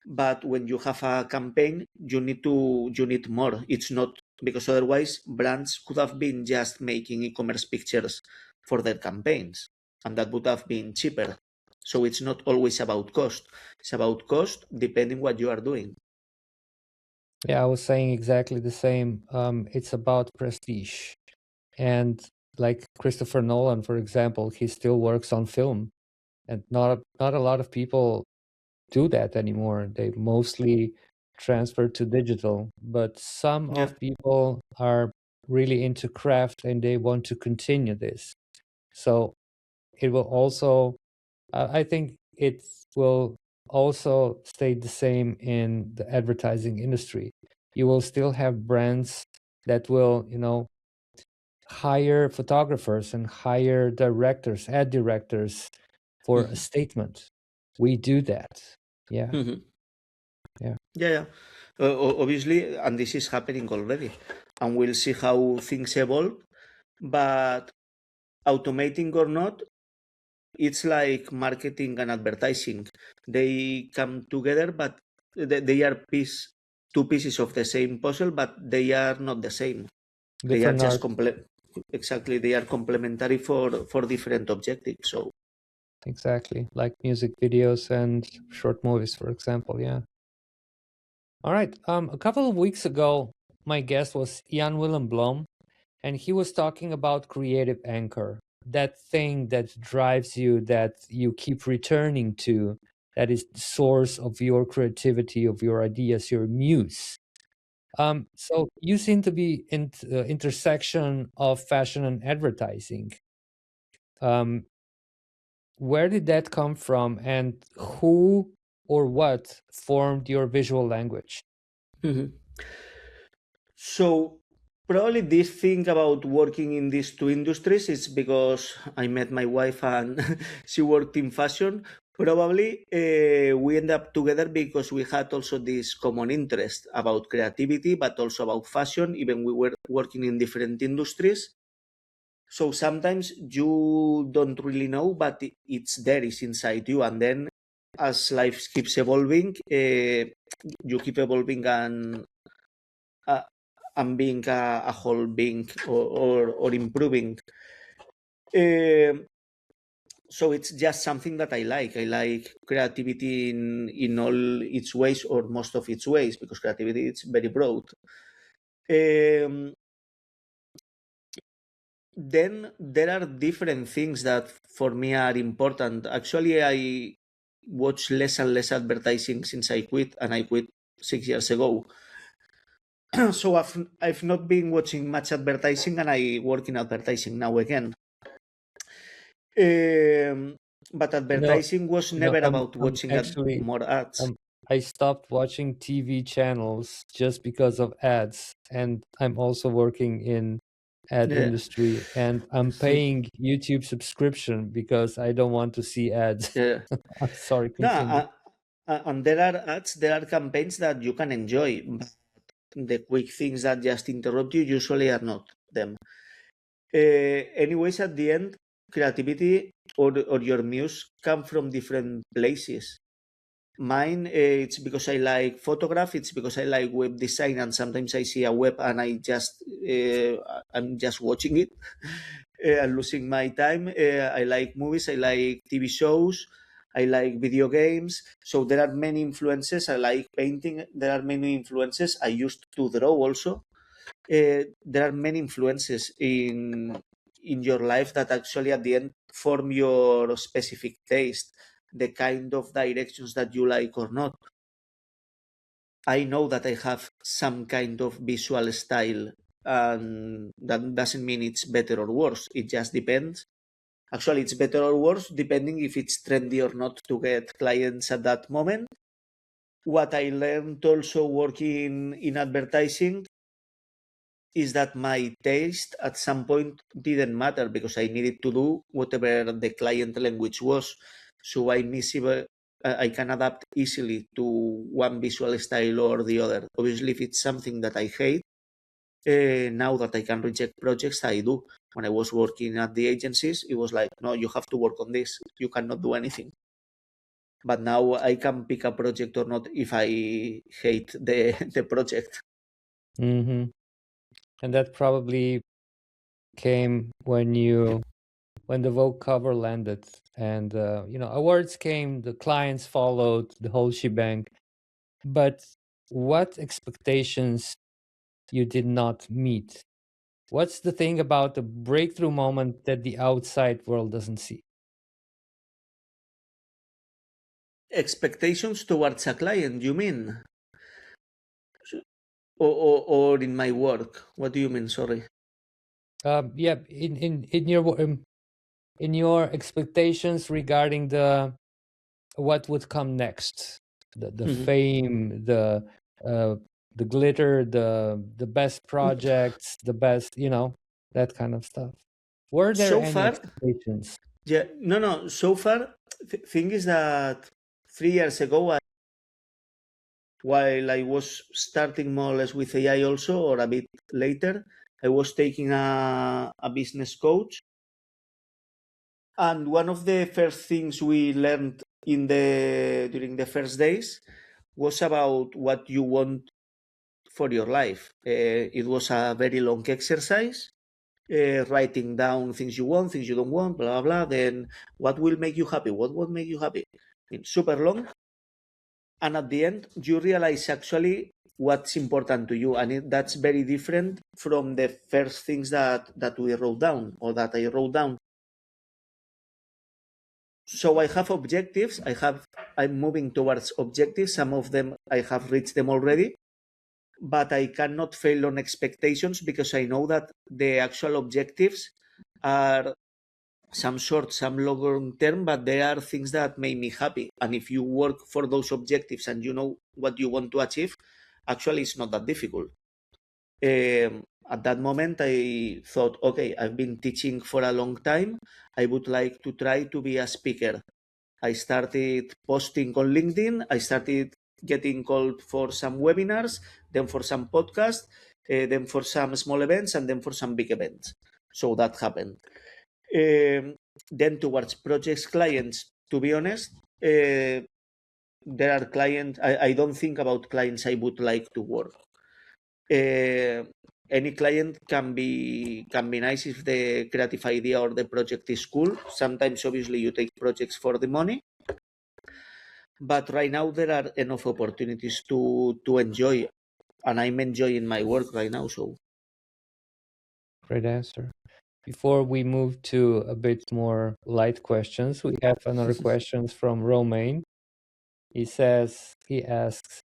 But when you have a campaign, you need more. It's not, because otherwise brands could have been just making e-commerce pictures for their campaigns, and that would have been cheaper. So it's not always about cost. It's about cost depending what you are doing. Yeah, I was saying exactly the same. It's about prestige. And like Christopher Nolan, for example, he still works on film, and not a lot of people do that anymore. They mostly transfer to digital, but some Yeah. of people are really into craft and they want to continue this. So it will also, I think it will also stay the same in the advertising industry. You will still have brands that will, hire photographers and hire directors, ad directors for a statement. We do that. Yeah. Mm-hmm. Yeah. Yeah. Obviously, and this is happening already, and we'll see how things evolve. But automating or not, it's like marketing and advertising. They come together, but they are two pieces of the same puzzle, but they are not the same. They are Different just art. exactly. They are complementary for different objectives. So Exactly. Like music videos and short movies, for example. Yeah. All right. A couple of weeks ago, my guest was Jan Willem Blom, and he was talking about creative anchor, that thing that drives you, that you keep returning to, that is the source of your creativity, of your ideas, your muse. So you seem to be in the intersection of fashion and advertising. Um, where did that come from, and who or what formed your visual language? Mhm. So probably this thing about working in these two industries is because I met my wife and she worked in fashion. Probably we end up together because we had also this common interest about creativity, but also about fashion, even we were working in different industries. So sometimes you don't really know, but it's there, it's inside you. And then as life keeps evolving, you keep evolving uh, and being a whole being or improving. Um so it's just something that I like. I like creativity in all its ways or most of its ways because creativity is very broad. Um, then there are different things that for me are important. Actually, I watch less and less advertising since I quit, and I quit 6 years ago. So I've not been watching much advertising, and I work in advertising now again. Um, but You know, advertising was you know, never I'm about I'm watching actually more ads. I stopped watching TV channels just because of ads, and I'm also working in ad Yeah, industry, and I'm paying YouTube subscription because I don't want to see ads. yeah. I'm sorry, No, continue. and there are ads, there are campaigns that you can enjoy, but the quick things that just interrupt you usually are not them. Anyways, at the end, creativity or your muse come from different places. Mine, it's because I like photograph. It's because I like web design, and sometimes I see a web and I'm just watching it, and losing my time. I like movies. I like TV shows. I like video games. So there are many influences. I like painting. There are many influences. I used to draw also. There are many influences in your life that actually at the end form your specific taste, the kind of directions that you like or not. I know that I have some kind of visual style, and that doesn't mean it's better or worse. It just depends. Actually, it's better or worse depending if it's trendy or not to get clients at that moment. What I learned also working in advertising is that my taste at some point didn't matter because I needed to do whatever the client language was. So I can adapt easily to one visual style or the other. Obviously, if it's something that I hate, now that I can reject projects, I do. When I was working at the agencies, it was like, no, you have to work on this. You cannot do anything. But now I can pick a project or not if I hate the project. Hmm. And that probably came when the Vogue cover landed, and awards came, the clients followed, the whole shebang. But what expectations you did not meet? What's the thing about the breakthrough moment that the outside world doesn't see? Expectations towards a client, you mean? Or in my work? What do you mean? Sorry. Yeah, in your expectations regarding the what would come next, the Mhm. fame, uh, the glitter, the best projects, the best, that kind of stuff. Were there So any far, expectations? yeah, no, no. So far, thing is that 3 years ago, while I was starting more or less with AI also, or a bit later, I was taking a business coach, and one of the first things we learned during the first days was about what you want for your life. It was a very long exercise, writing down things you want, things you don't want, blah, blah, blah. Then what will make you happy? What won't make you happy? I mean, super long. And at the end, you realize actually what's important to you. And that's very different from the first things that we wrote down or that I wrote down. So I have objectives. I'm moving towards objectives. Some of them I have reached them already, but I cannot fail on expectations because I know that the actual objectives are some short, some long term, but they are things that make me happy. And if you work for those objectives and you know what you want to achieve, actually it's not that difficult. At that moment, I thought, okay, I've been teaching for a long time. I would like to try to be a speaker. I started posting on LinkedIn. I started getting called for some webinars, then for some podcasts, then for some small events, and then for some big events. So that happened. Then towards projects clients, to be honest, there are clients, I don't think about clients I would like to work. Any client can be nice if the creative idea or the project is cool. Sometimes, obviously, you take projects for the money, but right now there are enough opportunities to enjoy, and I'm enjoying my work right now. So, Great answer. Before we move to a bit more light questions, we have another question from Romain. He asks,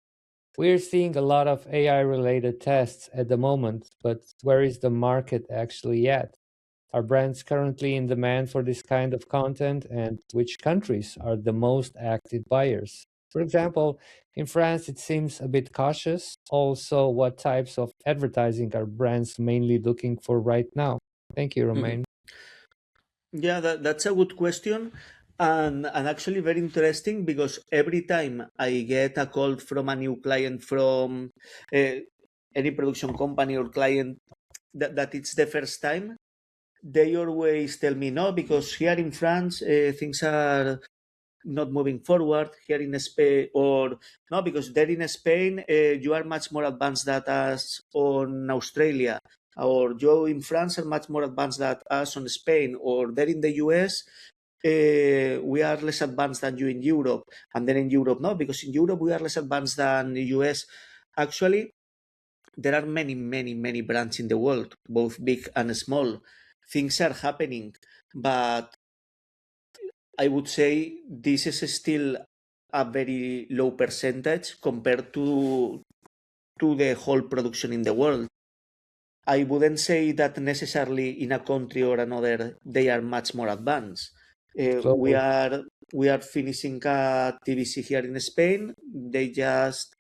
we're seeing a lot of AI related tests at the moment, but where is the market actually at? Are brands currently in demand for this kind of content, and which countries are the most active buyers? For example, in France, it seems a bit cautious. Also, what types of advertising are brands mainly looking for right now? Thank you, Romain. yeah, that's a good question. And actually very interesting because every time I get a call from a new client from any production company or client that it's the first time, they always tell me no, because here in France things are not moving forward. Here in Spain, or no, because there in Spain you are much more advanced than us on Australia, or you in France are much more advanced than us on Spain, or there in the US we are less advanced than you in Europe, and then in Europe no, because in Europe we are less advanced than the US. Actually, there are many brands in the world, both big and small. Things are happening, but I would say this is still a very low percentage compared to the whole production in the world. I wouldn't say that necessarily in a country or another they are much more advanced. We are finishing a TVC here in Spain. They just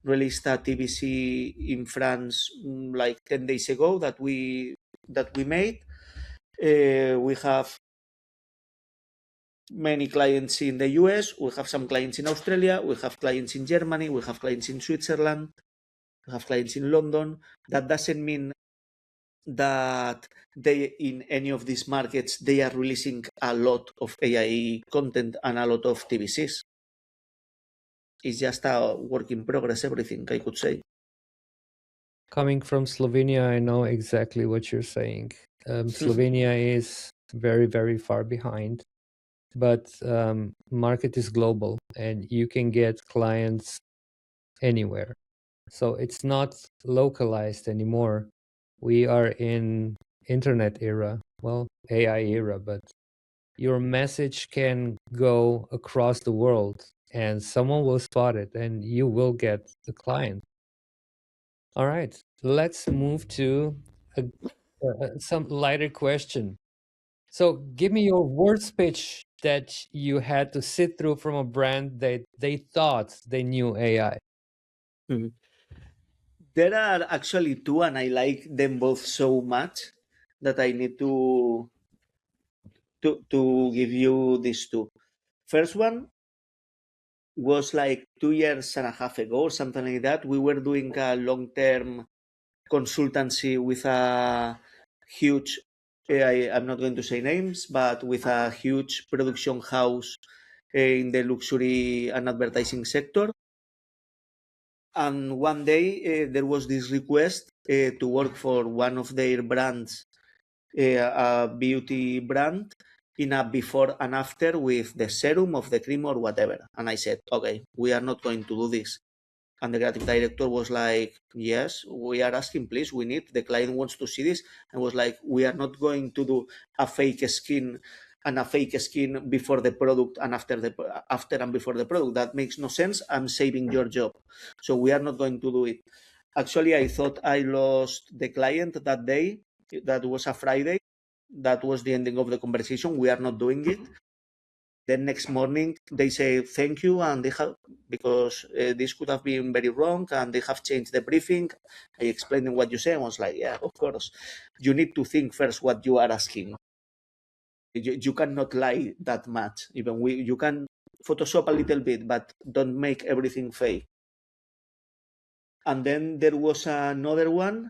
released a TVC in France like 10 days ago that we made. We have many clients in the US, we have some clients in Australia, we have clients in Germany, we have clients in Switzerland, we have clients in London. That doesn't mean that they, in any of these markets, they are releasing a lot of AI content and a lot of TVCs. It's just a work in progress, everything, I could say. Coming from Slovenia, I know exactly what you're saying. Slovenia is very, very far behind, but market is global and you can get clients anywhere. So it's not localized anymore. We are in internet era, well, AI era, but your message can go across the world and someone will spot it and you will get the client. All right, let's move to some lighter question. So give me your worst pitch that you had to sit through from a brand that they thought they knew AI. Mhm. There are actually two, and I like them both so much that I need to give you these two. First one was like 2 years and a half ago or something like that. We were doing a long-term consultancy with a huge, I'm not going to say names, but with a huge production house in the luxury and advertising sector. And one day there was this request to work for one of their brands, a beauty brand in a before and after with the serum of the cream or whatever. And I said, okay, we are not going to do this. And the creative director was like, yes, we are asking, please, we need, the client wants to see this. And was like, we are not going to do a fake skin and a fake skin before the product and after and before the product. That makes no sense. I'm saving your job. So we are not going to do it. Actually, I thought I lost the client that day. That was a Friday. That was the ending of the conversation. We are not doing it. Then next morning they say thank you, and they have, because this could have been very wrong, and they have changed the briefing. I explained what you say. I was like, yeah, of course. You need to think first what you are asking. You cannot lie that much. Even you can Photoshop a little bit, but don't make everything fake. And then there was another one,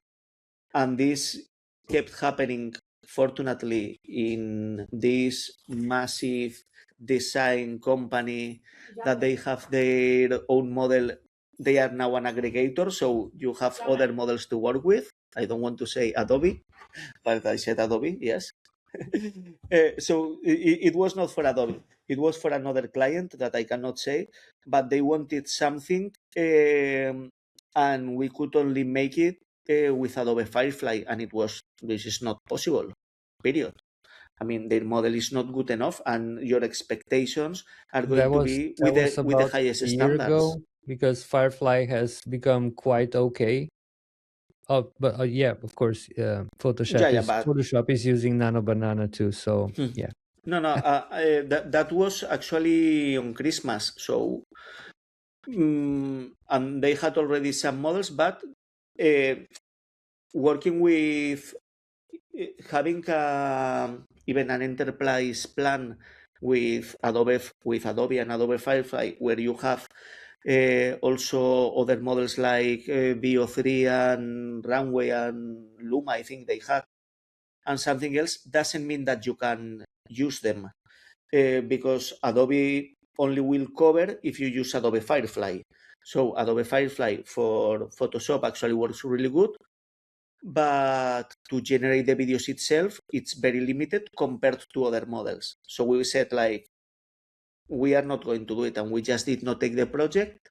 and this kept happening, fortunately, in this massive design company that they have their own model. They are now an aggregator, so you have other models to work with. I don't want to say Adobe, but I said Adobe, yes. So it was not for Adobe. It was for another client that I cannot say, but they wanted something, and we could only make it with Adobe Firefly, and this is not possible, period. I mean, their model is not good enough, and your expectations are going to be that was with the about highest a year standards. ago because Firefly has become quite okay. Oh, but yeah, of course, Yeah, but Photoshop is using Nano Banana too. So yeah. no, that was actually on Christmas, so and they had already some models, but working with having even an enterprise plan with Adobe and Adobe Firefly, where you have also other models like VO3 and Runway and Luma, I think they have, and something else, doesn't mean that you can use them, because Adobe only will cover if you use Adobe Firefly. So Adobe Firefly for Photoshop actually works really good, but to generate the videos itself, it's very limited compared to other models. So we said, like, we are not going to do it, and we just did not take the project.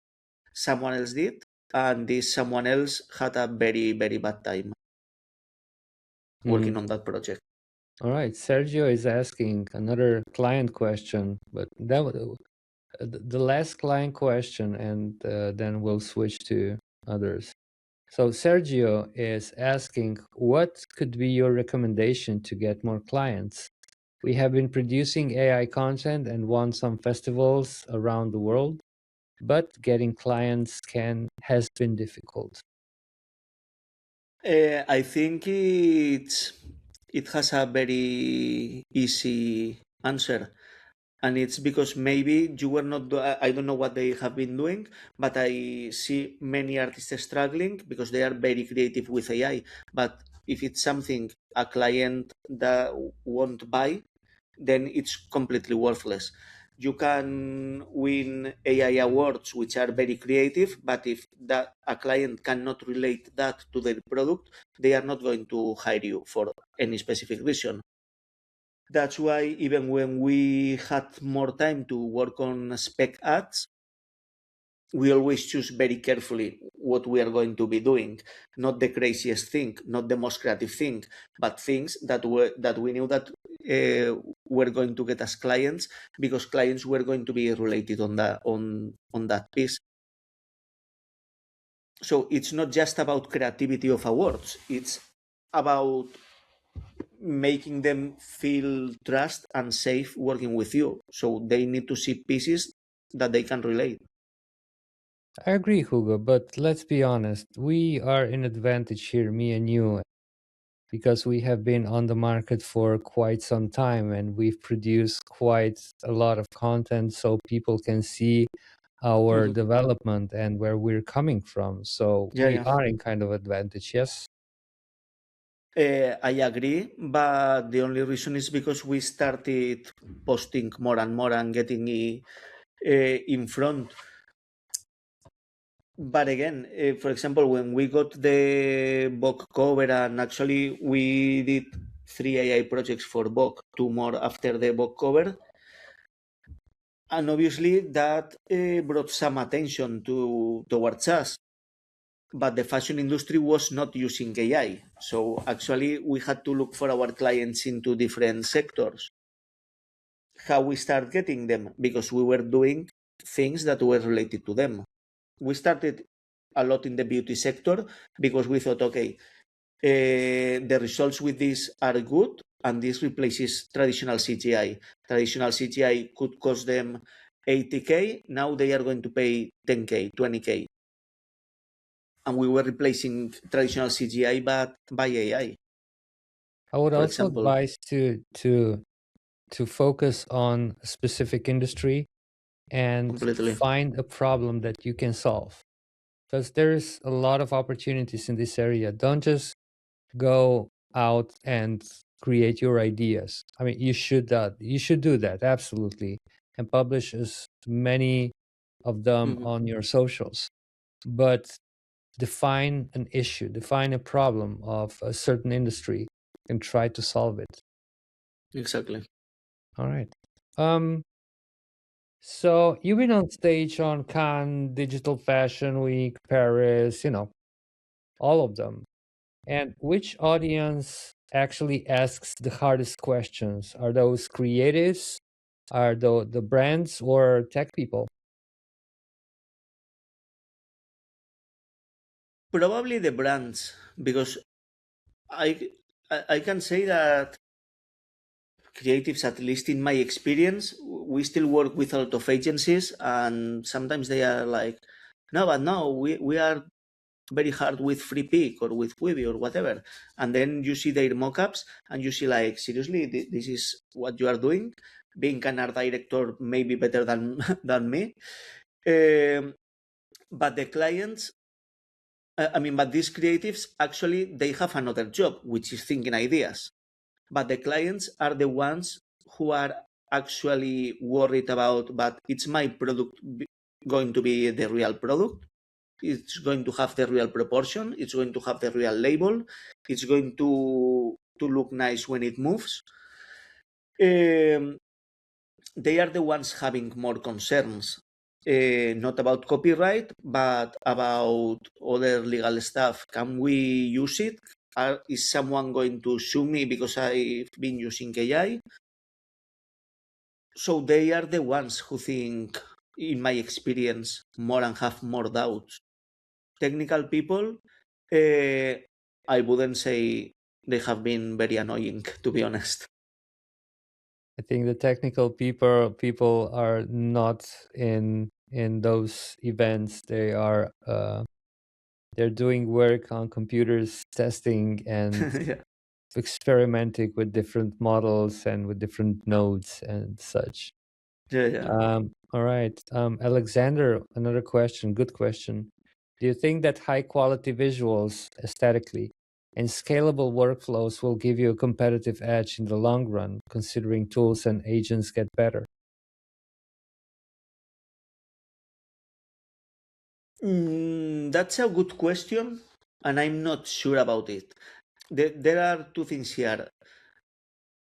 Someone else did, and this someone else had a very, very bad time working on that project. All right, Sergio is asking another client question, but that the last client question, and then we'll switch to others. So Sergio is asking, what could be your recommendation to get more clients? We have been producing AI content and won some festivals around the world, but getting clients has been difficult. I think it has a very easy answer, and it's because maybe you were not. I don't know what they have been doing, but I see many artists struggling because they are very creative with AI. But if it's something a client that won't buy, then it's completely worthless. You can win AI awards, which are very creative, but if that a client cannot relate that to their product, they are not going to hire you for any specific reason. That's why even when we had more time to work on spec ads, we always choose very carefully what we are going to be doing, not the craziest thing, not the most creative thing, but things that we knew that were going to get us clients, because clients were going to be related on that piece. So it's not just about creativity of awards, it's about making them feel trust and safe working with you. So they need to see pieces that they can relate. I agree, Hugo, but let's be honest. We are in advantage here, me and you, because we have been on the market for quite some time and we've produced quite a lot of content so people can see our development and where we're coming from. So Yeah, we yeah. are in kind of advantage, yes? I agree, but the only reason is because we started posting more and more and getting in front. But again, for example, when we got the Vogue cover, and actually we did 3 AI projects for Vogue, 2 more after the Vogue cover. And obviously that brought some attention towards us. But the fashion industry was not using AI. So actually we had to look for our clients into different sectors. How we start getting them? Because we were doing things that were related to them. We started a lot in the beauty sector because we thought, okay, the results with this are good, and this replaces traditional CGI. Traditional CGI could cost them 80K. Now they are going to pay 10K, 20K. And we were replacing traditional CGI but by AI. I would For also example, advise to focus on a specific industry and completely. find a problem that you can solve, because there's a lot of opportunities in this area. Don't just go out and create your ideas. I mean, you should do that, absolutely, and publish as many of them Mhm. on your socials. But define an issue, define a problem of a certain industry, and try to solve it. Exactly. All right. Um, so you've been on stage on Cannes, Digital Fashion Week, Paris, all of them. And which audience actually asks the hardest questions? Are those creatives? Are the brands or tech people? Probably the brands, because I I can say that creatives, at least in my experience, we still work with a lot of agencies, and sometimes they are like, no, but no, we are very hard with free pick or with Quibi or whatever. And then you see their mockups and you see like, seriously, this is what you are doing. Being an art director may be better than than me. But the clients, but these creatives actually they have another job, which is thinking ideas. But the clients are the ones who are actually worried about, but it's my product going to be the real product? It's going to have the real proportion, it's going to have the real label, it's going to look nice when it moves. Um, they are the ones having more concerns, not about copyright, but about other legal stuff. Can we use it? Is someone going to sue me because I've been using AI? So they are the ones who think, in my experience, more and have more doubts. Technical people, I wouldn't say they have been very annoying, to be honest. I think the technical people are not in those events. They're doing work on computers, testing and Yeah, experimenting with different models and with different nodes and such. yeah, yeah. All right. Alexander, another question, good question. Do you think that high quality visuals aesthetically and scalable workflows will give you a competitive edge in the long run, considering tools and agents get better? That's a good question, and I'm not sure about it. There are two things here.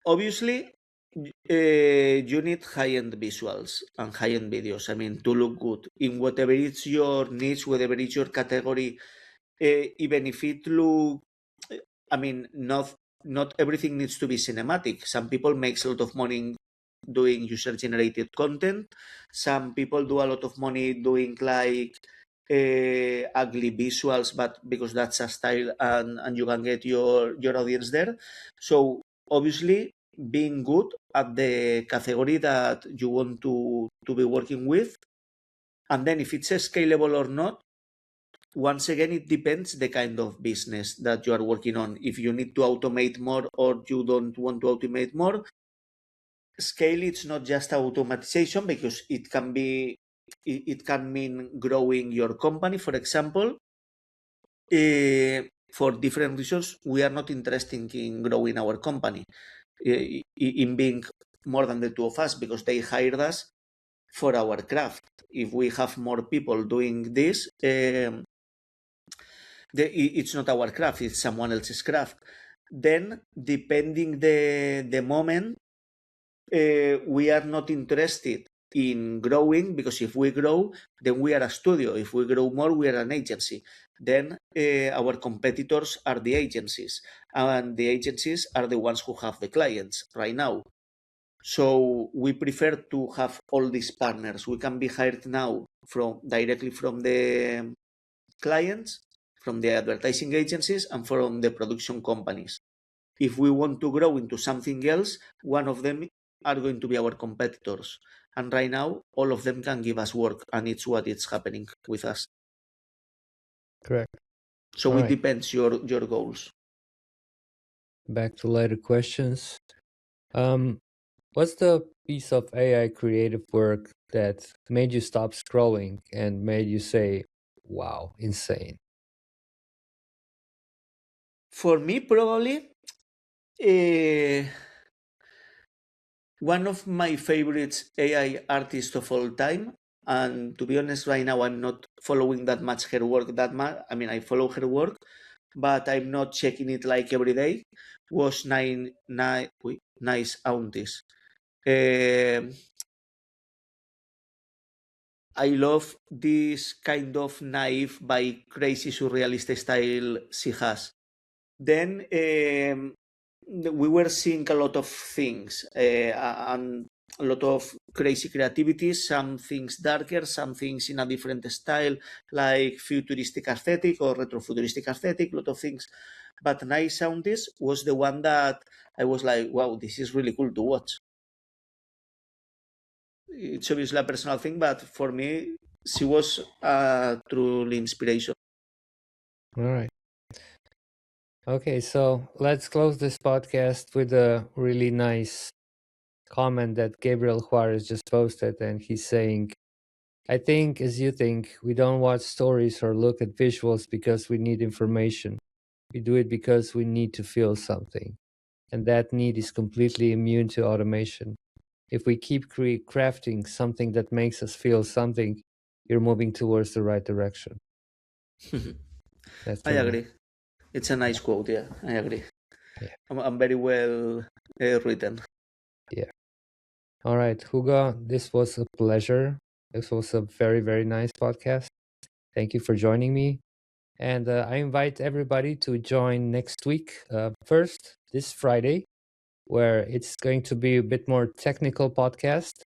Obviously, you need high-end visuals and high-end videos. I mean, to look good in whatever is your niche, whatever is your category. Even if it look, I mean, not everything needs to be cinematic. Some people make a lot of money doing user-generated content. Some people do a lot of money doing like ugly visuals, but because that's a style and you can get your audience there. So obviously being good at the category that you want to be working with, and then if it's scalable or not, once again it depends the kind of business that you are working on. If you need to automate more or you don't want to automate more, scale it's not just automatization, because it can mean growing your company. For example, for different reasons we are not interested in growing our company, in being more than the two of us, because they hired us for our craft. If we have more people doing this, it's not our craft, it's someone else's craft. Then, depending the moment, we are not interested in growing, because if we grow, then we are a studio. If we grow more, we are an agency. Then our competitors are the agencies, and the agencies are the ones who have the clients right now. So we prefer to have all these partners. We can be hired now directly from the clients, from the advertising agencies, and from the production companies. If we want to grow into something else, one of them are going to be our competitors. And right now, all of them can give us work, and it's what is happening with us. Correct. So All it right. depends your goals. Back to later questions. What's the piece of AI creative work that made you stop scrolling and made you say, wow, insane? For me, probably one of my favorites AI artists of all time. And to be honest, right now I'm not following that much her work that much. I mean, I follow her work, but I'm not checking it like every day. Was nice aunties. I love this kind of naive by crazy surrealist style she has. Then we were seeing a lot of things and a lot of crazy creativity, some things darker, some things in a different style, like futuristic aesthetic or retrofuturistic aesthetic, a lot of things. But Nice Soundist was the one that I was like, wow, this is really cool to watch. It's obviously a personal thing, but for me, she was truly inspiration. All right. Okay, so let's close this podcast with a really nice comment that Gabriel Juarez just posted. And he's saying, I think, as you think, we don't watch stories or look at visuals because we need information. We do it because we need to feel something. And that need is completely immune to automation. If we keep crafting something that makes us feel something, you're moving towards the right direction. That's I very nice. agree. It's a Yeah. nice quote, yeah, I agree. Yeah. I'm very well written. Yeah. All right, Hugo, this was a pleasure. This was a very, very nice podcast. Thank you for joining me. And I invite everybody to join next week, first, this Friday, where it's going to be a bit more technical podcast.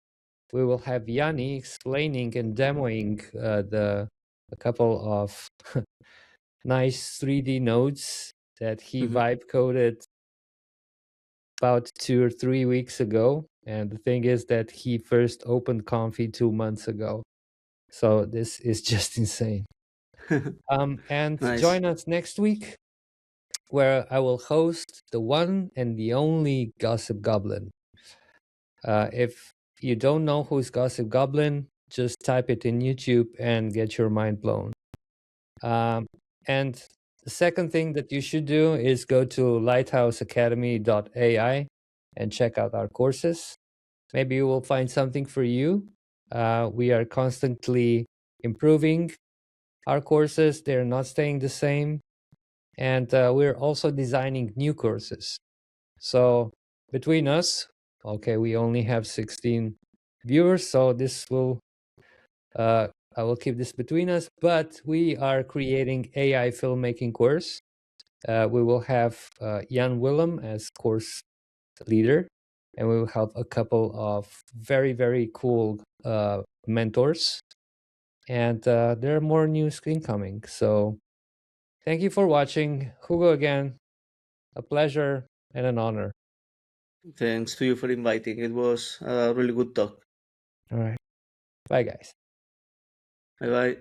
We will have Yanni explaining and demoing a couple of nice 3D nodes that he Mhm. vibe coded about 2 or 3 weeks ago. And the thing is that he first opened Comfy 2 months ago. So this is just insane. And Nice. join us next week, where I will host the one and the only Gossip Goblin. If you don't know who's Gossip Goblin, just type it in YouTube and get your mind blown. And the second thing that you should do is go to lighthouseacademy.ai and check out our courses. Maybe you will find something for you. We are constantly improving our courses, they're not staying the same. And we're also designing new courses. So between us, okay, we only have 16 viewers, so this will I will keep this between us, but we are creating AI filmmaking course. We will have Jan Willem as course leader, and we will have a couple of very, very cool mentors. And there are more news incoming. So thank you for watching. Hugo again, a pleasure and an honor. Thanks to you for inviting. It was a really good talk. All right. Bye, guys. Bye bye.